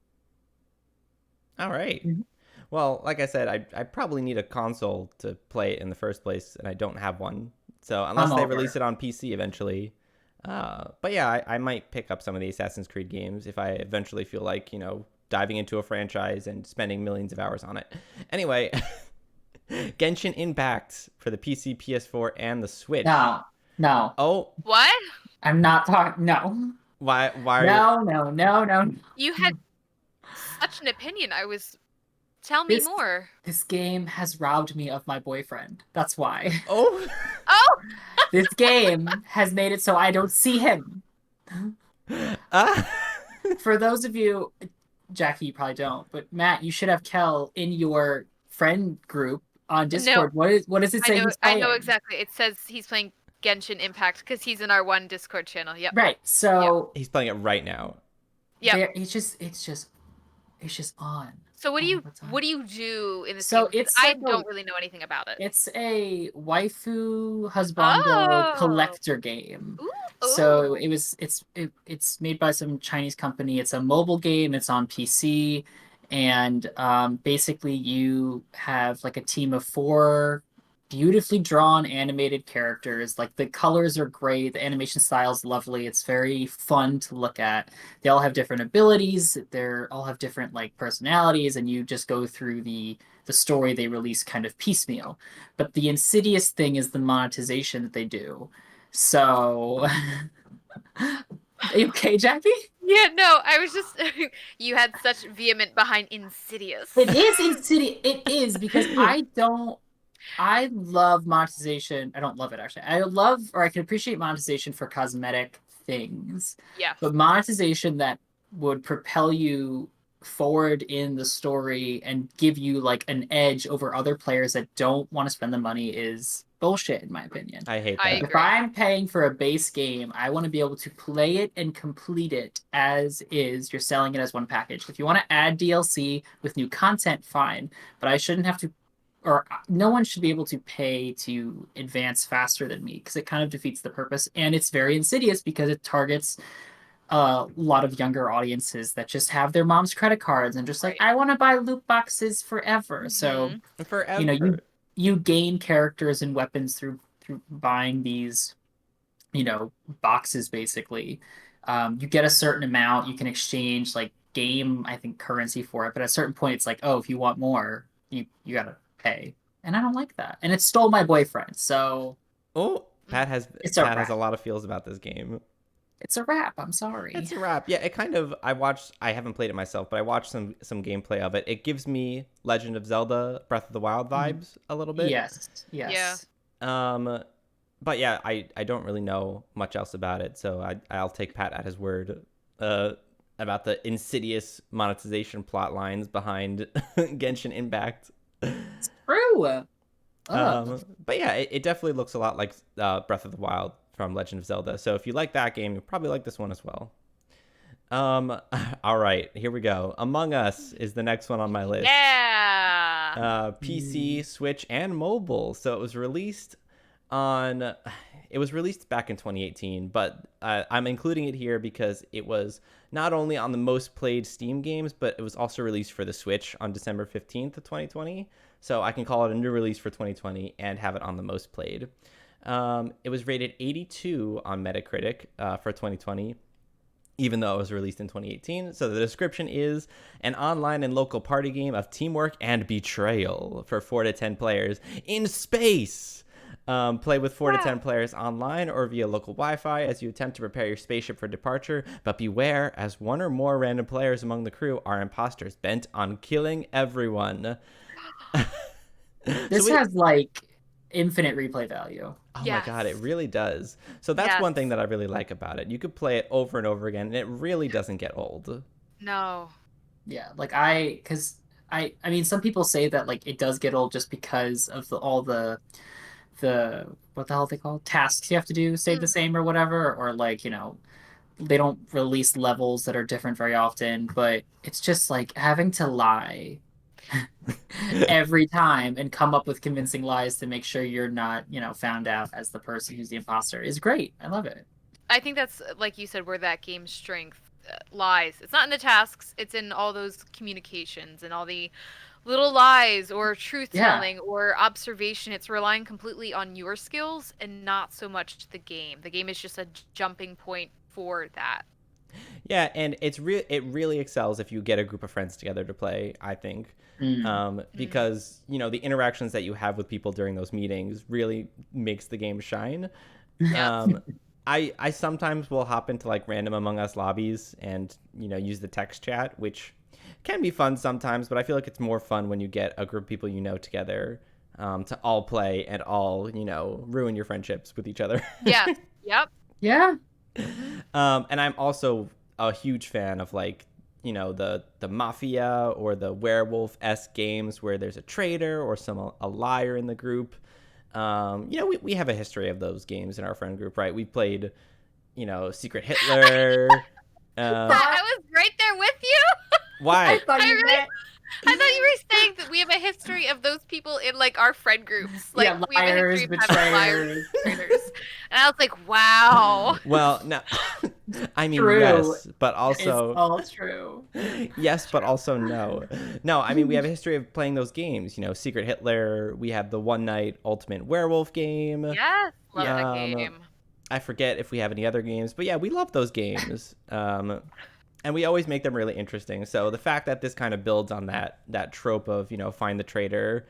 All right. Mhm. Well, like I said, I probably need a console to play it in the first place, and I don't have one. So I'm unless they release over. it on PC eventually, but yeah, I might pick up some of the Assassin's Creed games if I eventually feel like diving into a franchise and spending millions of hours on it. Anyway, Genshin Impact for the PC, PS4, and the Switch. No, no, Oh, What? I'm not talking. No, why? no, no, no, no. You had such an opinion. Tell me This more. this game has robbed me of my boyfriend. That's why. Oh, Oh, This game has made it so I don't see him. ah. For those of you, Jackie, you probably don't, but Matt, you should have Kel in your friend group on no. Discord. What does it I say know he's I know playing? exactly. It says he's playing Genshin Impact because he's in our one Discord channel. Yep. Right. Yep. So He's playing it right now. Yep. there it's just on So all the what time. do you do in this game? So Because I don't really know anything about it. it's a waifu husbando Oh. collector game. Ooh. So Ooh. it's made by some Chinese company. It's a mobile game. It's on PC, and basically you have like a team of four beautifully drawn animated characters. Like the colors are great, the animation style is lovely. It's very fun to look at. They all have different abilities. They're all have different like personalities, and you just go through the story they release kind of piecemeal. But the insidious thing is the monetization that they do. So, are you okay, Jackie? Yeah, no, I was just you had such vehement behind Insidious. It is insidious. It is because I love monetization. I don't love it actually. I love or I can appreciate monetization for cosmetic things, Yes. but monetization that would propel you forward in the story and give you like an edge over other players that don't want to spend the money is bullshit in my opinion. I hate I that. If agree. I'm paying for a base game, I want to be able to play it and complete it as is. You're selling it as one package. If you want to add DLC with new content, fine, but I shouldn't have to, or no one should be able to pay to advance faster than me because it kind of defeats the purpose. And it's very insidious because it targets a lot of younger audiences that just have their mom's credit cards and just like, Right. I want to buy loot boxes forever. So, you know, Forever. you gain characters and weapons through buying these boxes basically. You get a certain amount, you can exchange like game, I think, currency for it, but at a certain point it's like, oh, if you want more, you gotta pay. And I don't like that. And it stole my boyfriend, so Oh, Mm. it's a Pat has a wrap. lot of feels about this game. It's a wrap. I'm sorry. It's a wrap. Yeah, it kind of. I haven't played it myself, but I watched some gameplay of it. It gives me Legend of Zelda Breath of the Wild Mhm. vibes a little bit. Yes, Yeah. yes. Um, but yeah, I don't really know much else about it, so I'll take Pat at his word. About the insidious monetization plot lines behind Genshin Impact. True. Oh. But yeah, it definitely looks a lot like Breath of the Wild from Legend of Zelda. So if you like that game, you'll probably like this one as well. All right, here we go. Among Us is the next one on my list. Yeah. PC, Switch, and mobile. So it was released back in 2018, but I'm including it here because it was not only on the most played Steam games, but it was also released for the Switch on December 15th of 2020. So I can call it a new release for 2020 and have it on the most played. It was rated 82 on Metacritic for 2020, even though it was released in 2018. So the description is an online and local party game of teamwork and betrayal for 4 to 10 players in space. Play with 4 to 10 players online or via local Wi-Fi as you attempt to prepare your spaceship for departure. But beware, as one or more random players among the crew are imposters bent on killing everyone. This has like infinite replay value. Oh my god, it really does. So that's one thing that I really like about it. You could play it over and over again, and it really doesn't get old. No. Yeah, like I mean, some people say that like it does get old just because of all the what the hell are they called, tasks you have to do stay the same or whatever, or like, you know, they don't release levels that are different very often. But it's just like having to lie every time and come up with convincing lies to make sure you're not, you know, found out as the person who's the imposter is great. I love it. I think that's, like you said, where that game's strength lies. It's not in the tasks, it's in all those communications and all the little lies or truth telling or observation. It's relying completely on your skills and not so much the game. The game is just a jumping point for that. Yeah, and it really excels if you get a group of friends together to play, I think. Because, you know, the interactions that you have with people during those meetings really makes the game shine. I sometimes will hop into like random Among Us lobbies and, you know, use the text chat, which can be fun sometimes, but I feel like it's more fun when you get a group of people you know together to all play and all, you know, ruin your friendships with each other. Yeah. Yep. Yeah. And I'm also a huge fan of like, you know, the mafia or the werewolf-esque games where there's a traitor or a liar in the group. You know, we have a history of those games in our friend group, right? We played, you know, Secret Hitler. I was right there with you. Why? I thought you were saying that we have a history of those people in like our friend groups. Like, yeah, we have a liars, history of having liars, betrayers. traitors. And I was like, wow. Well, no, I mean, True. yes, but also It's all true. yes, but also no. No, I mean, we have a history of playing those games. You know, Secret Hitler. We have the One Night Ultimate Werewolf game. Yes, love that game. I forget if we have any other games, but yeah, we love those games. And we always make them really interesting. So the fact that this kind of builds on that trope of, you know, find the traitor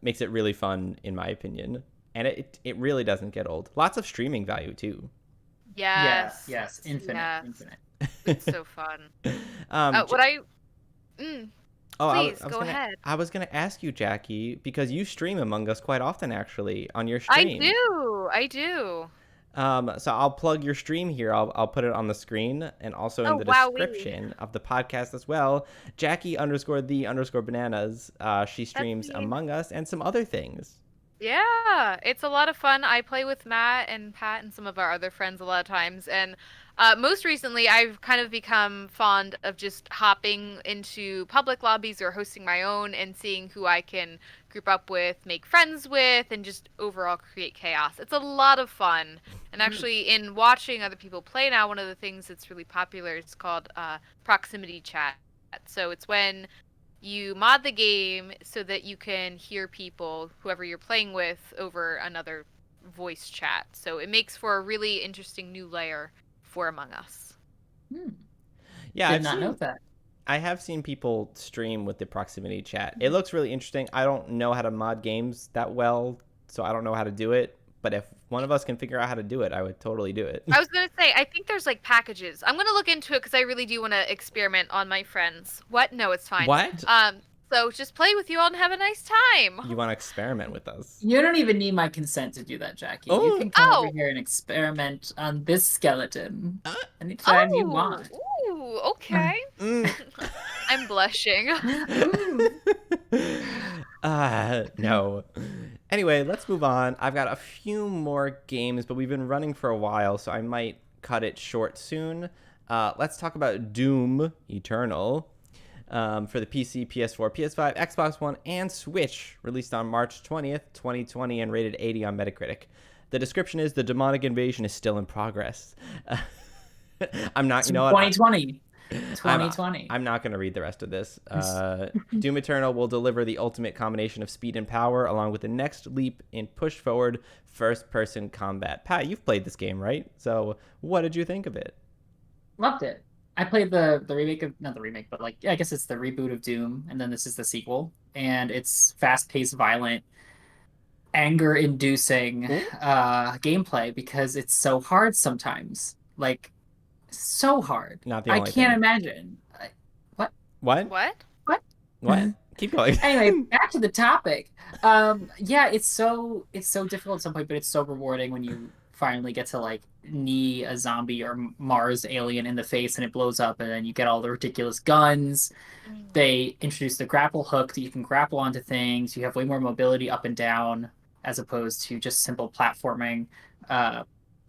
makes it really fun, in my opinion. And it really doesn't get old. Lots of streaming value, too. Yes. Yes. Infinite. It's so fun. Please, go ahead. I was going to ask you, Jackie, because you stream Among Us quite often, actually, on your stream. I do. So I'll plug your stream here. I'll put it on the screen and also in the description of the podcast as well. Jackie_the_bananas. She streams Among Us and some other things. Yeah, it's a lot of fun. I play with Matt and Pat and some of our other friends a lot of times. And most recently, I've kind of become fond of just hopping into public lobbies or hosting my own and seeing who I can group up with, make friends with, and just overall create chaos. It's a lot of fun. And actually, in watching other people play now, one of the things that's really popular is called proximity chat. So it's when you mod the game so that you can hear people, whoever you're playing with, over another voice chat. So it makes for a really interesting new layer for Among Us. Yeah, I did not know that. I have seen people stream with the proximity chat. It looks really interesting. I don't know how to mod games that well, so I don't know how to do it. But if one of us can figure out how to do it, I would totally do it. I was going to say, I think there's like packages. I'm going to look into it because I really do want to experiment on my friends. What? No, it's fine. What? So just play with you all and have a nice time. You want to experiment with us? You don't even need my consent to do that, Jackie. You can come over here and experiment on this skeleton anytime you want. Ooh, okay. I'm blushing. No. Anyway, let's move on. I've got a few more games, but we've been running for a while, so I might cut it short soon. Let's talk about Doom Eternal for the PC, PS4, PS5, Xbox One, and Switch, released on March 20th, 2020, and rated 80 on Metacritic. The description is the demonic invasion is still in progress. I'm not, you know what? 2020. 2020. I'm not going to read the rest of this. Doom Eternal will deliver the ultimate combination of speed and power, along with the next leap in push-forward first-person combat. Pat, you've played this game, right? So what did you think of it? Loved it. I played the remake of, not the remake, but like, I guess it's the reboot of Doom, and then this is the sequel. And it's fast-paced, violent, anger-inducing gameplay because it's so hard sometimes. Like, so hard. Not the I only can't thing. imagine. What? What? What? What? What? Keep going. Anyway, back to the topic. Yeah, it's so difficult at some point, but it's so rewarding when you finally get to like knee a zombie or Mars alien in the face and it blows up, and then you get all the ridiculous guns. They introduce the grapple hook that you can grapple onto things. You have way more mobility up and down as opposed to just simple platforming.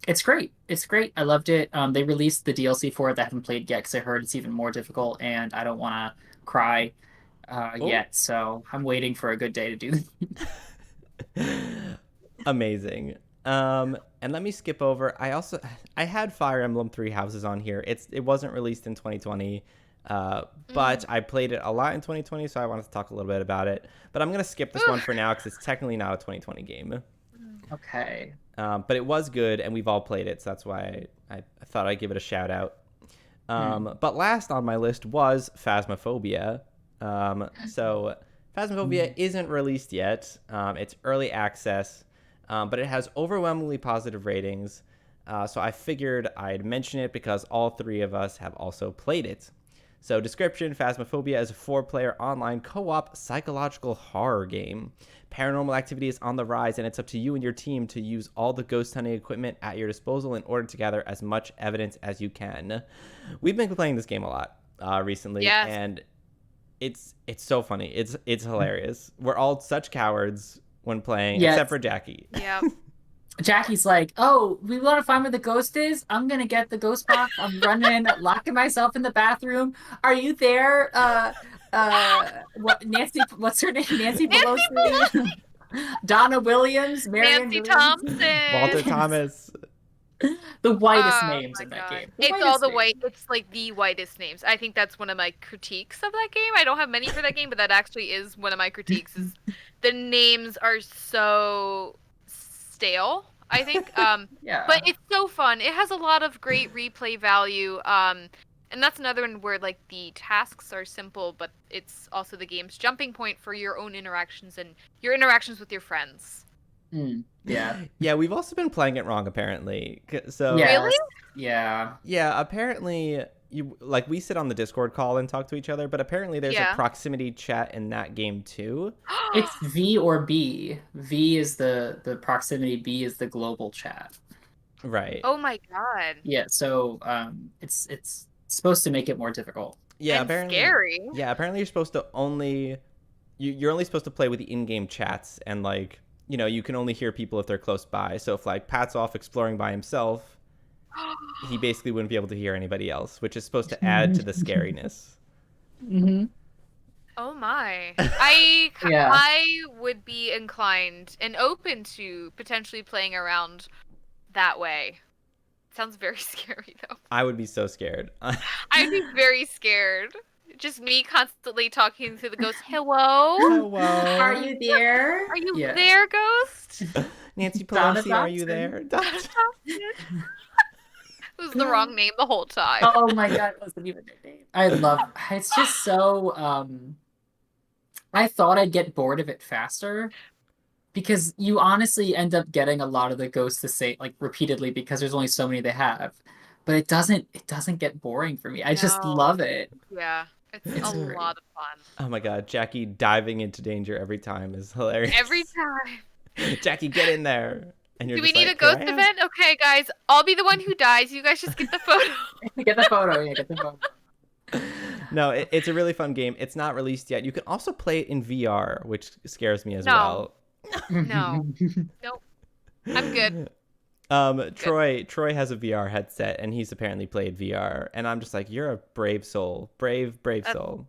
It's great. It's great. I loved it. They released the DLC for it that I haven't played yet because I heard it's even more difficult, and I don't want to cry yet. So I'm waiting for a good day to do Amazing. And let me skip over. I had Fire Emblem Three Houses on here. It wasn't released in 2020, but I played it a lot in 2020, so I wanted to talk a little bit about it. But I'm gonna skip this one for now because it's technically not a 2020 game. Okay. But it was good, and we've all played it, so that's why I thought I'd give it a shout out. But last on my list was Phasma Phobia. So Phasma Phobia isn't released yet. It's early access, but it has overwhelmingly positive ratings. So I figured I'd mention it because all three of us have also played it. So description, Phasma Phobia is a 4-player online co-op psychological horror game. Paranormal activity is on the rise, and it's up to you and your team to use all the ghost hunting equipment at your disposal in order to gather as much evidence as you can. We've been playing this game a lot recently, and it's so funny. It's hilarious. We're all such cowards when playing, except for Jackie. Yeah. Jackie's like, oh, we want to find where the ghost is? I'm going to get the ghost box. I'm running, locking myself in the bathroom. Are you there? Nancy, what's her name? Nancy Pelosi? Donna Williams? Marianne Nancy Williams? Thompson. Walter Thomas. The whitest names in that game. It's all the white. It's like the whitest names. I think that's one of my critiques of that game. I don't have many for that game, but that actually is one of my critiques. Is the names are so stale, I think. Yeah. But it's so fun. It has a lot of great replay value. And that's another one where like the tasks are simple, but it's also the game's jumping point for your own interactions and your interactions with your friends. Yeah. Yeah, we've also been playing it wrong apparently. So Really? Yeah. Yeah, apparently we sit on the Discord call and talk to each other, but apparently there's a proximity chat in that game too. It's V or B. V is the proximity, B is the global chat. Right. Oh my god. Yeah, so it's supposed to make it more difficult. Yeah, and apparently scary. Yeah, apparently you're supposed to you're only supposed to play with the in-game chats, and like, you know, you can only hear people if they're close by. So if like Pat's off exploring by himself, he basically wouldn't be able to hear anybody else, which is supposed to add to the scariness. Mm-hmm. Oh my. I would be inclined and open to potentially playing around that way. Sounds very scary though. I would be so scared. I'd be very scared. Just me constantly talking to the ghost. Hello? Hello? Are you there? Are you there, ghost? Nancy Donna Pelosi, are you Thompson? there? It was the wrong name the whole time. Oh my god, it wasn't even their name. It's just so I thought I'd get bored of it faster, because you honestly end up getting a lot of the ghosts to say like repeatedly because there's only so many they have. But it doesn't get boring for me. I just love it. Yeah. It's a lot of fun. Oh my god, Jackie diving into danger every time is hilarious. Every time. Jackie, get in there. And you're Do we just need like, a ghost "Here I am." event? Okay, guys. I'll be the one who dies. You guys just get the photo. Get the photo. Yeah, get the photo. No, it's a really fun game. It's not released yet. You can also play it in VR, which scares me as No, well. no, nope. I'm good. Good. Troy has a VR headset, and he's apparently played VR, and I'm just like, you're a brave soul, brave That's soul.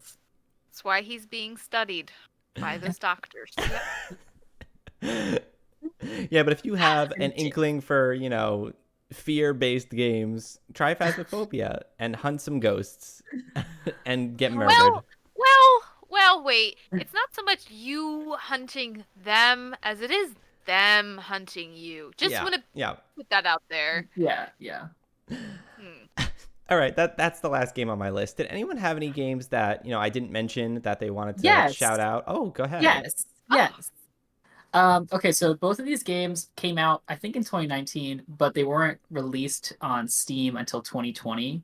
why he's being studied by those doctors. Yeah, but if you have an Pretty inkling for, fear-based games, try Phasma Phobia and hunt some ghosts and get murdered. Wait. It's not so much you hunting them as it is them hunting you. Just Yeah, want to yeah. put that out there. Yeah. Hmm. All right, that's the last game on my list. Did anyone have any games that, I didn't mention that they wanted to Yes. shout out? Oh, go ahead. Yes. Oh, Yes. Okay, so both of these games came out, I think, in 2019, but they weren't released on Steam until 2020.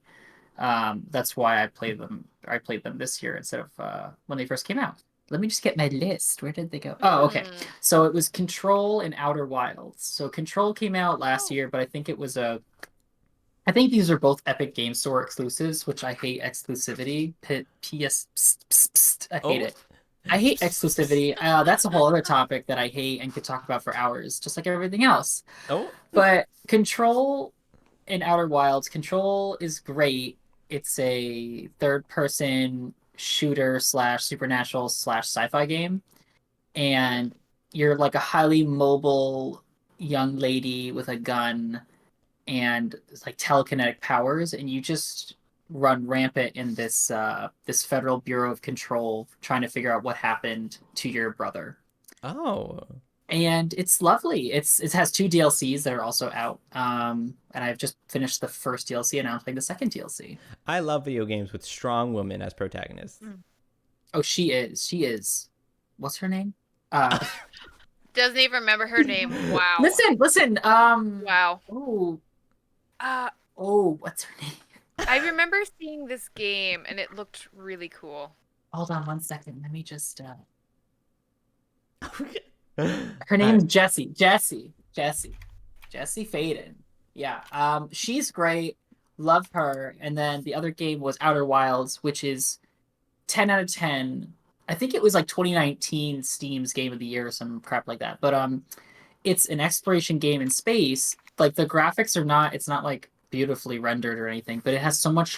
That's why I played them. I played them this year instead of when they first came out. Let me just get my list. Where did they go? Oh, okay. hmm. So it was Control and Outer Wilds. So Control came out last Oh. year, but I think it was a. I think these are both Epic Game Store exclusives, which I hate exclusivity. PS, psst, psst, psst, I hate Oh. it. I hate exclusivity. That's a whole other topic that I hate and could talk about for hours, just like everything else. Oh. But Control in Outer Wilds, Control is great. It's a third person shooter slash supernatural slash sci-fi game. And you're like a highly mobile young lady with a gun and it's like telekinetic powers, and you just run rampant in this Federal Bureau of Control trying to figure out what happened to your brother. Oh. And it's lovely. It has two DLCs that are also out. And I've just finished the first DLC and now I'm playing the second DLC. I love video games with strong women as protagonists. Oh, she is. She is. What's her name? Uh, Doesn't even remember her name. Wow. listen. Wow. Oh, Uh, what's her name? I remember seeing this game and it looked really cool. Hold on 1 second. Let me just. All Her right. name's Jessie. Jessie Faden. Yeah. She's great. Love her. And then the other game was Outer Wilds, which is 10 out of 10. I think it was like 2019 Steam's Game of the Year or some crap like that. But it's an exploration game in space. Like the graphics are not, it's not like beautifully rendered or anything, but it has so much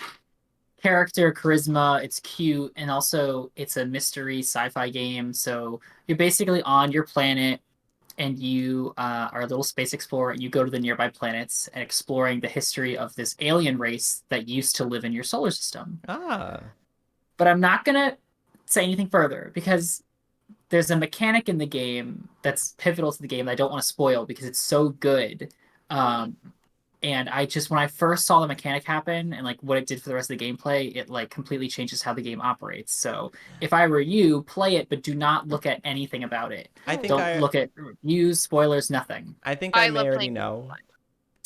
character charisma. It's cute, and also it's a mystery sci-fi game. So you're basically on your planet, and you are a little space explorer, and you go to the nearby planets and exploring the history of this alien race that used to live in your solar system. Ah. But I'm not gonna say anything further because there's a mechanic in the game that's pivotal to the game that I don't want to spoil because it's so good. Um, and I just when I first saw the mechanic happen and like what it did for the rest of the gameplay, it like completely changes how the game operates. So if I were you, play it, but do not look at anything about it. I think Don't I look at reviews, spoilers, nothing. I think I I may love already playing games know. online.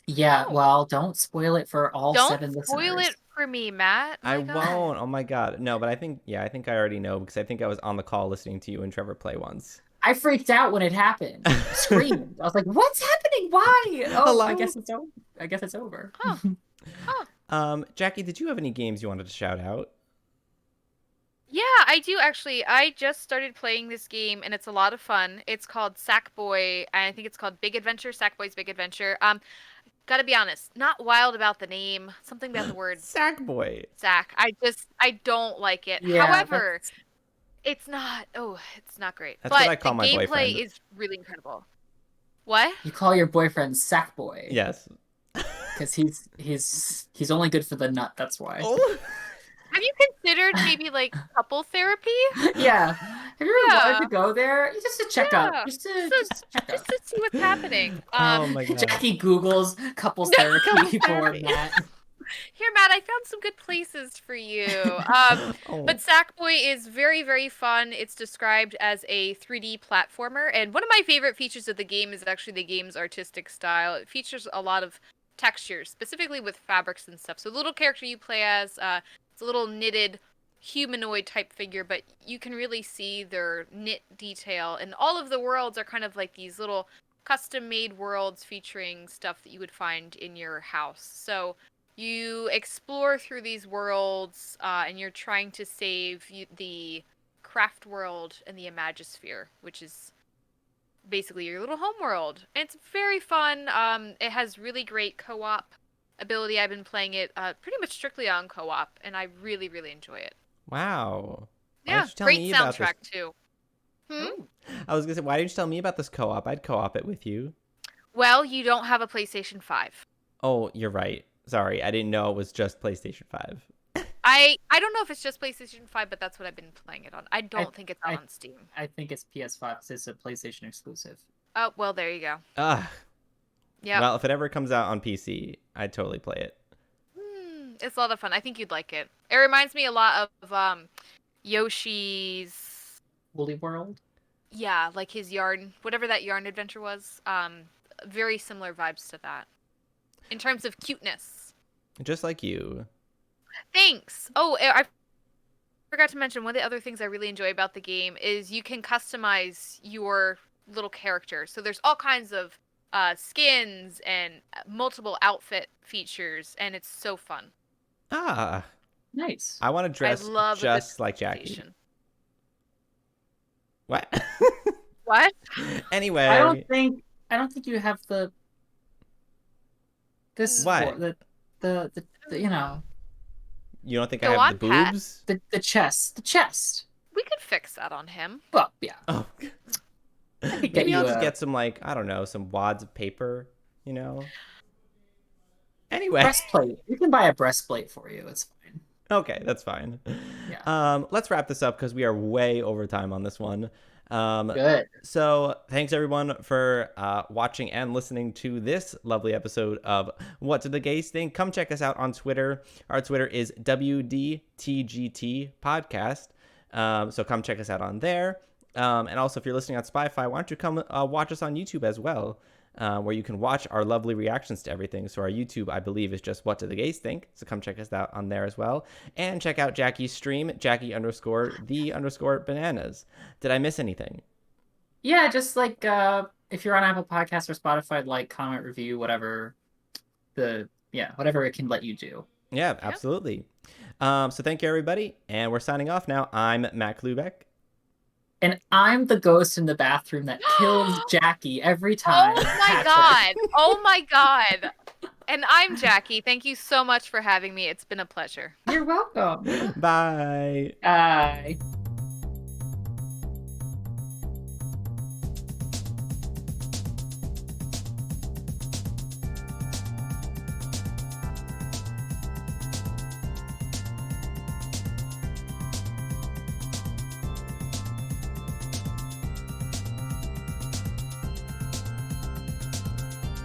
Yeah, Oh, well, don't spoil it for all don't seven spoil listeners. it for me, Matt. I My God. won't. Oh my god. No, but I think I think I already know because I think I was on the call listening to you and Trevor play once. I freaked out when it happened. Screamed. I was like, "What's happening? Why?" Oh, I Hello. guess it's over. I guess it's over. Huh. Huh. Jackie, did you have any games you wanted to shout out? Yeah, I do actually. I just started playing this game and it's a lot of fun. It's called Sackboy. I think it's called Big Adventure, Sackboy's Big Adventure. Gotta be honest, not wild about the name. Something about the word Sackboy. sack. I don't like it. Yeah, However, it's not it's not great. That's what But I the call my gameplay boyfriend. is really incredible. What? you call your boyfriend Sackboy Yes. because he's only good for the nut. That's why. Oh. Have you considered maybe like couple therapy? Yeah. Have you ever wanted to go there? Just to check up. Yeah. Just to check up. Just to see what's happening. Oh my god. Jackie Googles couples therapy for therapy. Matt. Here, Matt, I found some good places for you. Oh. But Sackboy is very, very fun. It's described as a 3D platformer, and one of my favorite features of the game is actually the game's artistic style. It features a lot of textures, specifically with fabrics and stuff. So the little character you play as, it's a little knitted humanoid type figure, but you can really see their knit detail, and all of the worlds are kind of like these little custom-made worlds featuring stuff that you would find in your house. So You explore through these worlds, and you're trying to save the craft world and the Imagisphere, which is basically your little home world. And it's very fun. It has really great co-op ability. I've been playing it pretty much strictly on co-op, and I really, really enjoy it. Wow. Why Yeah, didn't you tell great me about this? soundtrack too. Oh. I was gonna say, why didn't you tell me about this co-op? I'd co-op it with you. Well, you don't have a PlayStation 5. Oh, you're right. Sorry, I didn't know it was just PlayStation 5. I don't know if it's just PlayStation 5, but that's what I've been playing it on. I don't think it's I- on Steam. I think it's PS5 because it's a PlayStation exclusive. Oh, well, there you go. Ugh. Yeah. Well, if it ever comes out on PC, I'd totally play it. It's a lot of fun. I think you'd like it. It reminds me a lot of Yoshi's. Woolly World? Yeah, like his yarn, whatever that yarn adventure was. Very similar vibes to that. In terms of cuteness. Just like you. Thanks. Oh, I forgot to mention one of the other things I really enjoy about the game is you can customize your little character. So there's all kinds of skins and multiple outfit features, and it's so fun. Ah, Nice. I want to dress I love just like Jackie. customization. What? What? Anyway. I don't think you have this What? the you know, You don't think Go I have on, the Pat. boobs? the chest. We could fix that on him. Well, yeah. Oh. I could get Maybe you I'll just a get some, like, I don't know, some wads of paper, you know? Anyway. breastplate. You can buy a breastplate for you. It's fine. Okay, that's fine. Yeah. Let's wrap this up because we are way over time on this one. Good. So thanks everyone for watching and listening to this lovely episode of What Did the Gays Think? Come check us out on Twitter. Our Twitter is WDTGT podcast. So come check us out on there. And also if you're listening on Spotify, why don't you come watch us on YouTube as well, where you can watch our lovely reactions to everything. So our YouTube, I believe, is just What Do the Gays Think? So come check us out on there as well. And check out Jackie's stream, Jackie_the_bananas. Did I miss anything? Yeah, just like if you're on Apple Podcasts or Spotify, like, comment, review, whatever whatever it can let you do. Yeah, absolutely. So thank you, everybody. And we're signing off now. I'm Matt Klubeck. And I'm the ghost in the bathroom that kills Jackie every time. Oh my god. Oh my god. And I'm Jackie. Thank you so much for having me. It's been a pleasure. You're welcome. Bye. Bye.